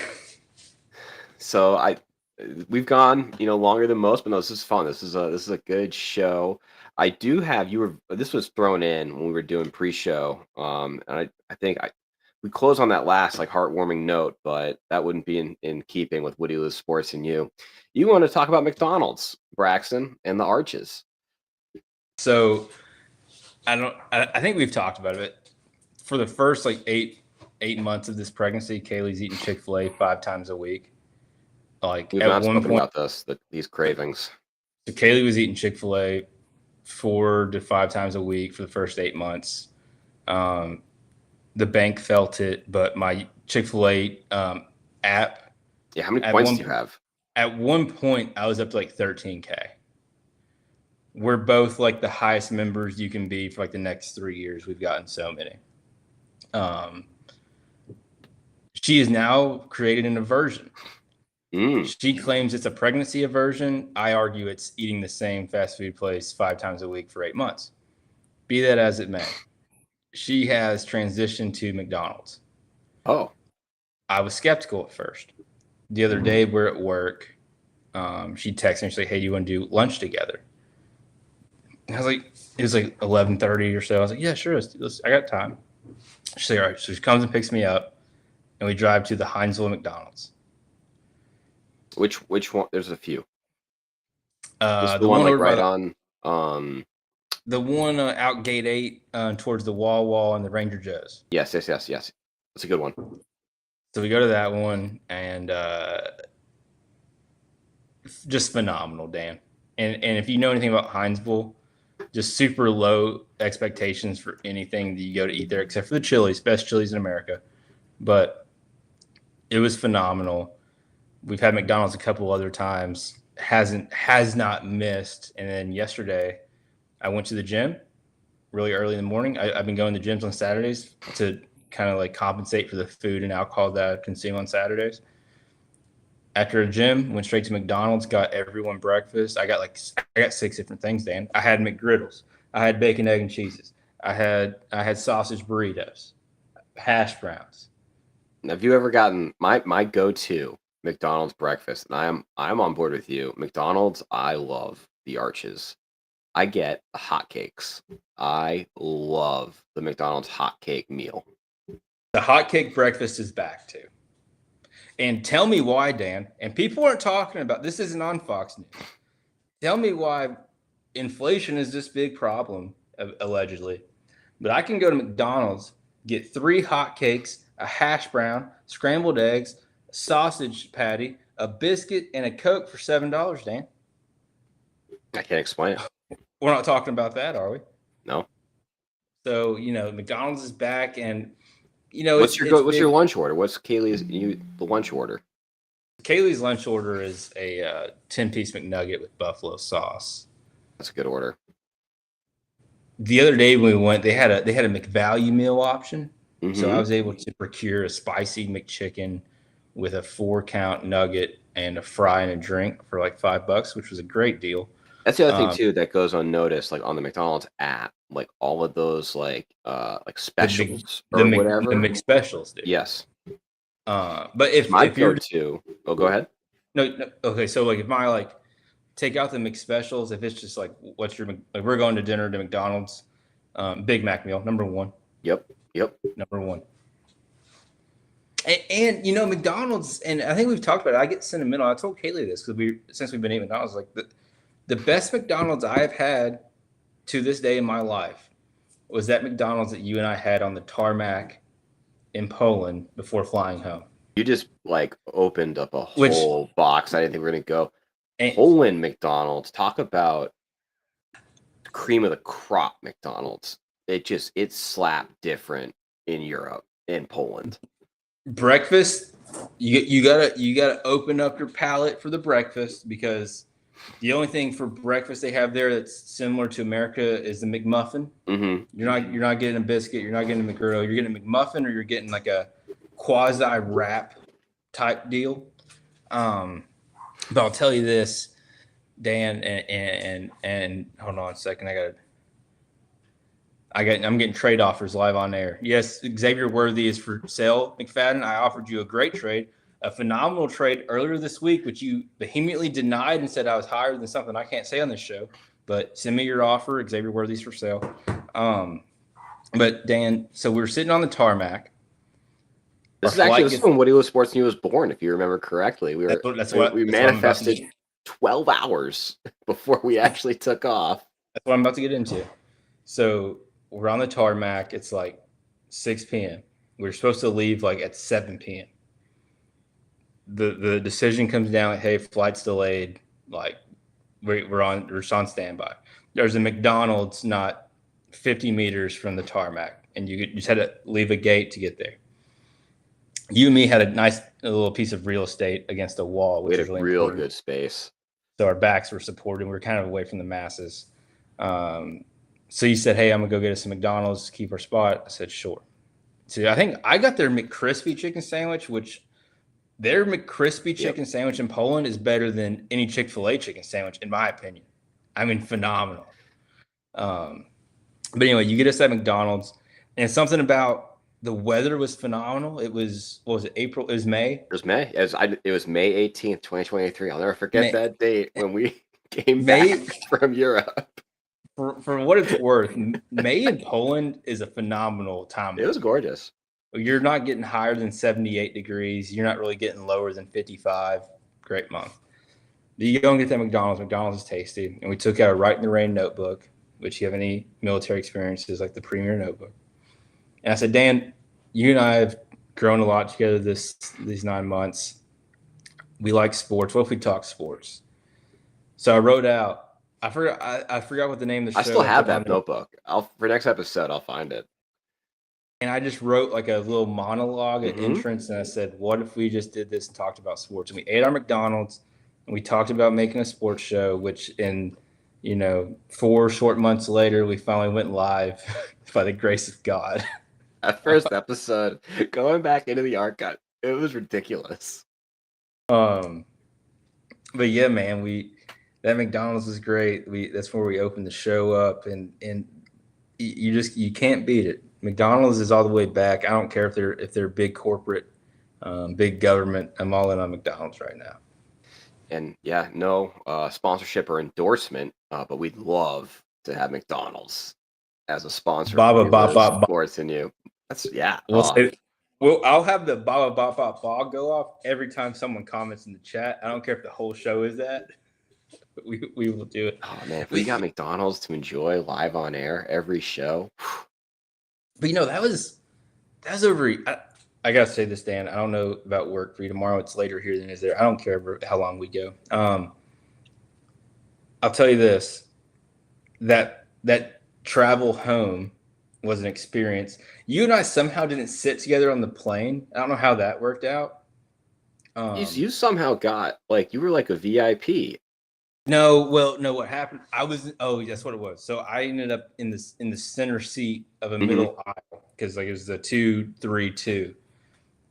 So we've gone longer than most, but no, this is fun. This is a good show. I do have this was thrown in when we were doing pre-show, and I think we close on that last like heartwarming note, but that wouldn't be in keeping with Woody Lewis Sports and you. You want to talk about McDonald's, Braxton, and the arches. So I think we've talked about it. For the first like eight months of this pregnancy, Kaylee's eating Chick-fil-A 5 times a week. Like we've not spoken about these cravings. So Kaley was eating Chick-fil-A 4 to 5 times a week for the first 8 months. The bank felt it, but my Chick-fil-A app. Yeah, how many points do you have? At one point, I was up to like 13K. We're both like the highest members you can be for like the next 3 years. We've gotten so many. She has now created an aversion. She claims it's a pregnancy aversion. I argue it's eating the same fast food place 5 times a week for 8 months. Be that as it may. She has transitioned to McDonald's. Oh. I was skeptical at first. The other day we're at work. She texted me, she's like, hey, do you want to do lunch together? And I was like, it was like 11:30 or so. I was like, yeah, sure. I got time. She's like, all right. So she comes and picks me up and we drive to the Hinesville McDonald's. Which one? There's a few. The one like right on the one out gate 8 towards the wall and the Ranger Joe's. Yes. That's a good one. So we go to that one and just phenomenal, Dan. And if you know anything about Hinesville, just super low expectations for anything that you go to eat there, except for the Chili's, best Chili's in America. But it was phenomenal. We've had McDonald's a couple other times, has not missed. And then yesterday, I went to the gym really early in the morning. I've been going to gyms on Saturdays to kind of like compensate for the food and alcohol that I consume on Saturdays. After a gym, went straight to McDonald's, got everyone breakfast. I got 6 different things, Dan. I had McGriddles. I had bacon, egg, and cheeses. I had sausage burritos, hash browns. Now, have you ever gotten my go-to McDonald's breakfast? And I'm on board with you. McDonald's, I love the arches. I get the hotcakes. I love the McDonald's hotcake meal. The hotcake breakfast is back too. And tell me why, Dan. And people aren't talking about this. Isn't on Fox News. Tell me why inflation is this big problem, allegedly. But I can go to McDonald's, get 3 hotcakes, a hash brown, scrambled eggs, a sausage patty, a biscuit, and a Coke for $7, Dan. I can't explain it. We're not talking about that, are we? No. So, McDonald's is back, and what's your lunch order? What's Kaylee's the lunch order? Kaylee's lunch order is a 10-piece McNugget with buffalo sauce. That's a good order. The other day when we went, they had a McValue meal option. Mm-hmm. So I was able to procure a spicy McChicken with a 4-count nugget and a fry and a drink for like $5, which was a great deal. That's the other thing too that goes unnoticed, like on the McDonald's app, like all of those like specials or whatever. The McSpecials, dude. Yes. But if you're go-to, go ahead. No, okay. So like if my like take out the McSpecials, if it's just like what's your like we're going to dinner to McDonald's, Big Mac meal number 1. Yep. Number 1. And you know McDonald's, and I think we've talked about it. I get sentimental. I told Kaley this because since we've been eating McDonald's, like the best McDonald's I have had to this day in my life was that McDonald's that you and I had on the tarmac in Poland before flying home. You just like opened up a whole box. I didn't think we were gonna go. Poland McDonald's. Talk about cream of the crop McDonald's. It slapped different in Europe, in Poland. Breakfast, you gotta open up your palate for the breakfast, because the only thing for breakfast they have there that's similar to America is the McMuffin. Mm-hmm. You're not getting a biscuit. You're not getting a McGriddle. You're getting a McMuffin, or you're getting like a quasi wrap type deal. But I'll tell you this, Dan, and hold on a second. I'm getting trade offers live on air. Yes, Xavier Worthy is for sale, McFadden. I offered you a great trade, a phenomenal trade earlier this week, which you vehemently denied and said I was higher than something I can't say on this show. But send me your offer. Xavier Worthy's for sale. But Dan, so we were sitting on the tarmac. This is when Woody was Sports News was born, if you remember correctly. We manifested 12 hours before we actually took off. That's what I'm about to get into. So we're on the tarmac. It's like 6 p.m. We're supposed to leave like at 7 p.m. The decision comes down, hey, flight's delayed. Like we're on standby. There's a McDonald's not 50 meters from the tarmac, and you just had to leave a gate to get there. You and me had a little piece of real estate against a wall, which we had a real good space. So our backs were supported. We were kind of away from the masses. So you said, hey, I'm going to go get us some McDonald's to keep our spot. I said, sure. So I think I got their McCrispy chicken sandwich, which their McCrispy chicken sandwich in Poland is better than any Chick-fil-A chicken sandwich, in my opinion. I mean, phenomenal. But anyway, you get us at McDonald's, and something about the weather was phenomenal. It was, what was it, April? It was May? It was May. It was May 18th, 2023. I'll never forget that date when we came back from Europe. For what it's worth, May in Poland is a phenomenal time. It was gorgeous. You're not getting higher than 78 degrees. You're not really getting lower than 55. Great month. You go and get that McDonald's. McDonald's is tasty. And we took out a Write in the Rain notebook, which you have any military experiences, like the Premier notebook. And I said, Dan, you and I have grown a lot together these 9 months. We like sports. What if we talk sports? So I wrote out, I forgot what the name of the show. I still have that notebook. For next episode, I'll find it. And I just wrote like a little monologue at entrance, and I said, what if we just did this and talked about sports? And we ate our McDonald's, and we talked about making a sports show, which 4 short months later, we finally went live by the grace of God. That first episode, going back into the archive, it was ridiculous. But yeah, man, that McDonald's was great. That's where we opened the show up, and you can't beat it. McDonald's is all the way back. I don't care if they're big corporate, big government. I'm all in on McDonald's right now. And yeah, no sponsorship or endorsement, but we'd love to have McDonald's as a sponsor. Sports and you. That's I'll have the ba go off every time someone comments in the chat. I don't care if the whole show is that. We will do it. Oh man, if we got McDonald's to enjoy live on air every show. But that was over. I gotta say this, Dan. I don't know about work for you tomorrow. It's later here than it is there. I don't care how long we go. I'll tell you this: that travel home was an experience. You and I somehow didn't sit together on the plane. I don't know how that worked out. You somehow got you were like a VIP. No, what happened? That's what it was. So I ended up in the center seat of a middle aisle, because it was the 2-3-2,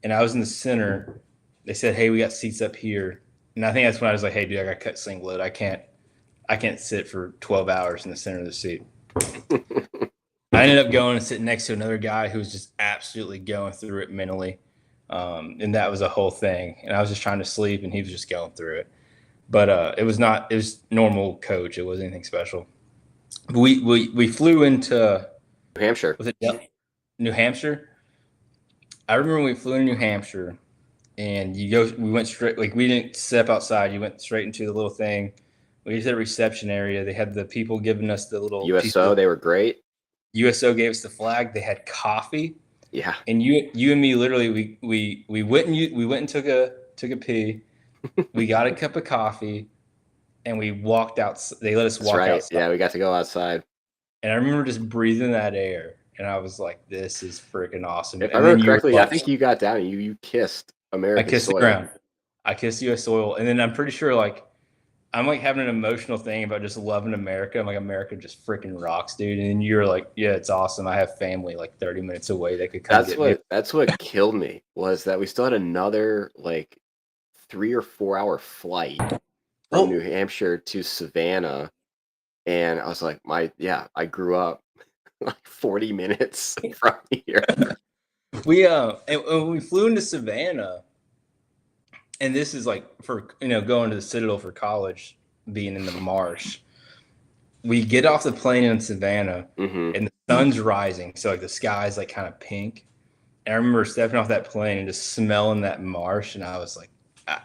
and I was in the center, they said, "Hey, we got seats up here," and I think that's when I was like, "Hey, dude, I got cut singlet. I can't sit for 12 hours in the center of the seat." I ended up going and sitting next to another guy who was just absolutely going through it mentally, and that was a whole thing. And I was just trying to sleep, and he was just going through it. But it was normal coach. It wasn't anything special. We flew into New Hampshire. was it New Hampshire? I remember we flew into New Hampshire, and we went straight, like we didn't step outside. You went straight into the little thing. We just had a reception area. They had the people giving us the little USO, they were great. USO gave us the flag. They had coffee. Yeah. And you and me literally we went and took a pee. We got a cup of coffee, and we walked out. They let us walk outside. Yeah, we got to go outside. And I remember just breathing that air, and I was like, "This is freaking awesome." If I remember correctly, I think you got down and you kissed American I kissed soil. the ground. I kissed U.S. soil, and then I'm pretty sure I'm having an emotional thing about just loving America. I'm like, America just freaking rocks, dude. And then you're like, yeah, it's awesome. I have family 30 minutes away that could come get me. That's what killed me, was that we still had another 3 or 4 hour flight from New Hampshire to Savannah. And I was like, I grew up 40 minutes from here. And we flew into Savannah, and this is for going to the Citadel for college, being in the marsh. We get off the plane in Savannah, and the sun's rising, so the sky's kind of pink. And I remember stepping off that plane and just smelling that marsh, and I was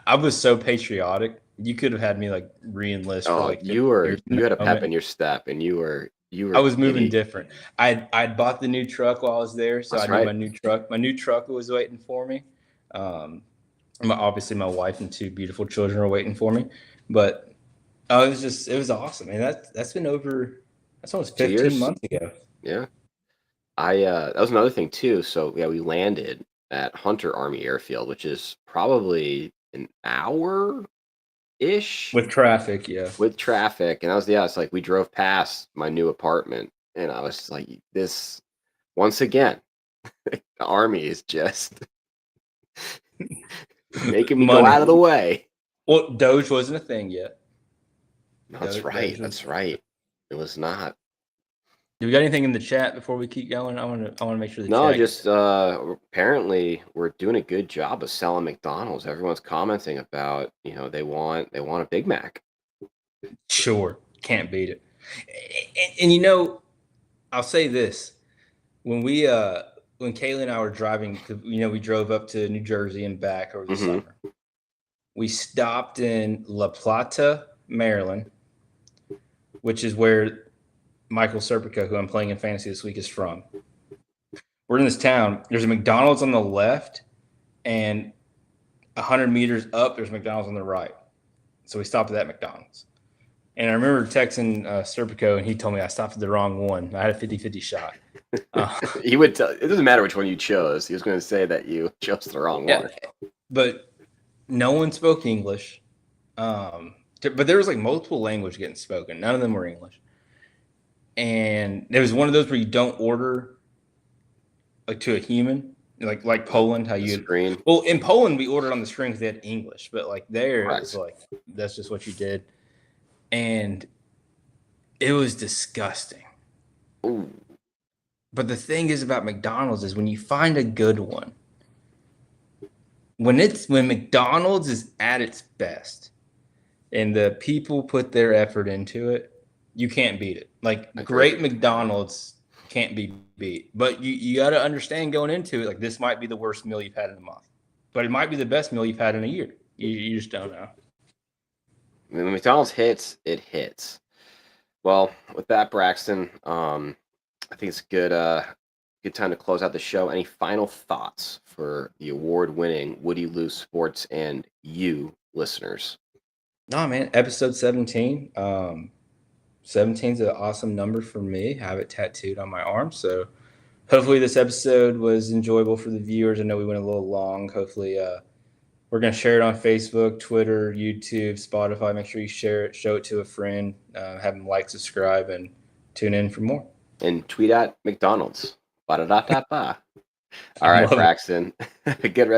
I was so patriotic. You could have had me re-enlist. Oh, you had a pep in your step, and you were. I was moving different. I'd bought the new truck while I was there, so I knew my new truck. My new truck was waiting for me. Obviously, my wife and 2 beautiful children are waiting for me. But it was awesome. And that's almost 15 months ago. Yeah. That was another thing too. So we landed at Hunter Army Airfield, which is probably an hour ish with traffic. Yeah. With traffic. And it's we drove past my new apartment, and I was like, this, once again, the Army is just making me go out of the way. Well, Doge wasn't a thing yet. That's right. That's right. It was not. Do we got anything in the chat before we keep going? I want to make sure the chat. Just apparently we're doing a good job of selling McDonald's. Everyone's commenting about, they want a Big Mac. Sure, can't beat it. And I'll say this: when Kaley and I were driving, we drove up to New Jersey and back over the summer. We stopped in La Plata, Maryland, which is where Michael Serpico, who I'm playing in fantasy this week, is from. We're in this town. There's a McDonald's on the left, and 100 meters up, there's McDonald's on the right. So we stopped at that McDonald's. And I remember texting Serpico, and he told me I stopped at the wrong one. I had a 50-50 shot. He would tell. It doesn't matter which one you chose. He was going to say that you chose the wrong one. But no one spoke English. But there was multiple language getting spoken. None of them were English. And there was one of those where you don't order to a human, like Poland, how you screen. Well, in Poland we ordered on the screen because they had English, but there it was that's just what you did, and it was disgusting. Ooh. But the thing is about McDonald's is when you find a good one, when McDonald's is at its best, and the people put their effort into it, you can't beat it. Great McDonald's can't be beat. But you got to understand going into it, this might be the worst meal you've had in a month. But it might be the best meal you've had in a year. You just don't know. When McDonald's hits, it hits. Well, with that, Braxton, I think it's a good time to close out the show. Any final thoughts for the award-winning Would You Lose Sports and you listeners? No, man. Episode 17. 17 is an awesome number for me. I have it tattooed on my arm. So hopefully this episode was enjoyable for the viewers. I know we went a little long. Hopefully we're going to share it on Facebook, Twitter, YouTube, Spotify. Make sure you share it, show it to a friend, have them like, subscribe, and tune in for more. And tweet at McDonald's. Ba-da-da-da-da. All right, Braxton. Good rest.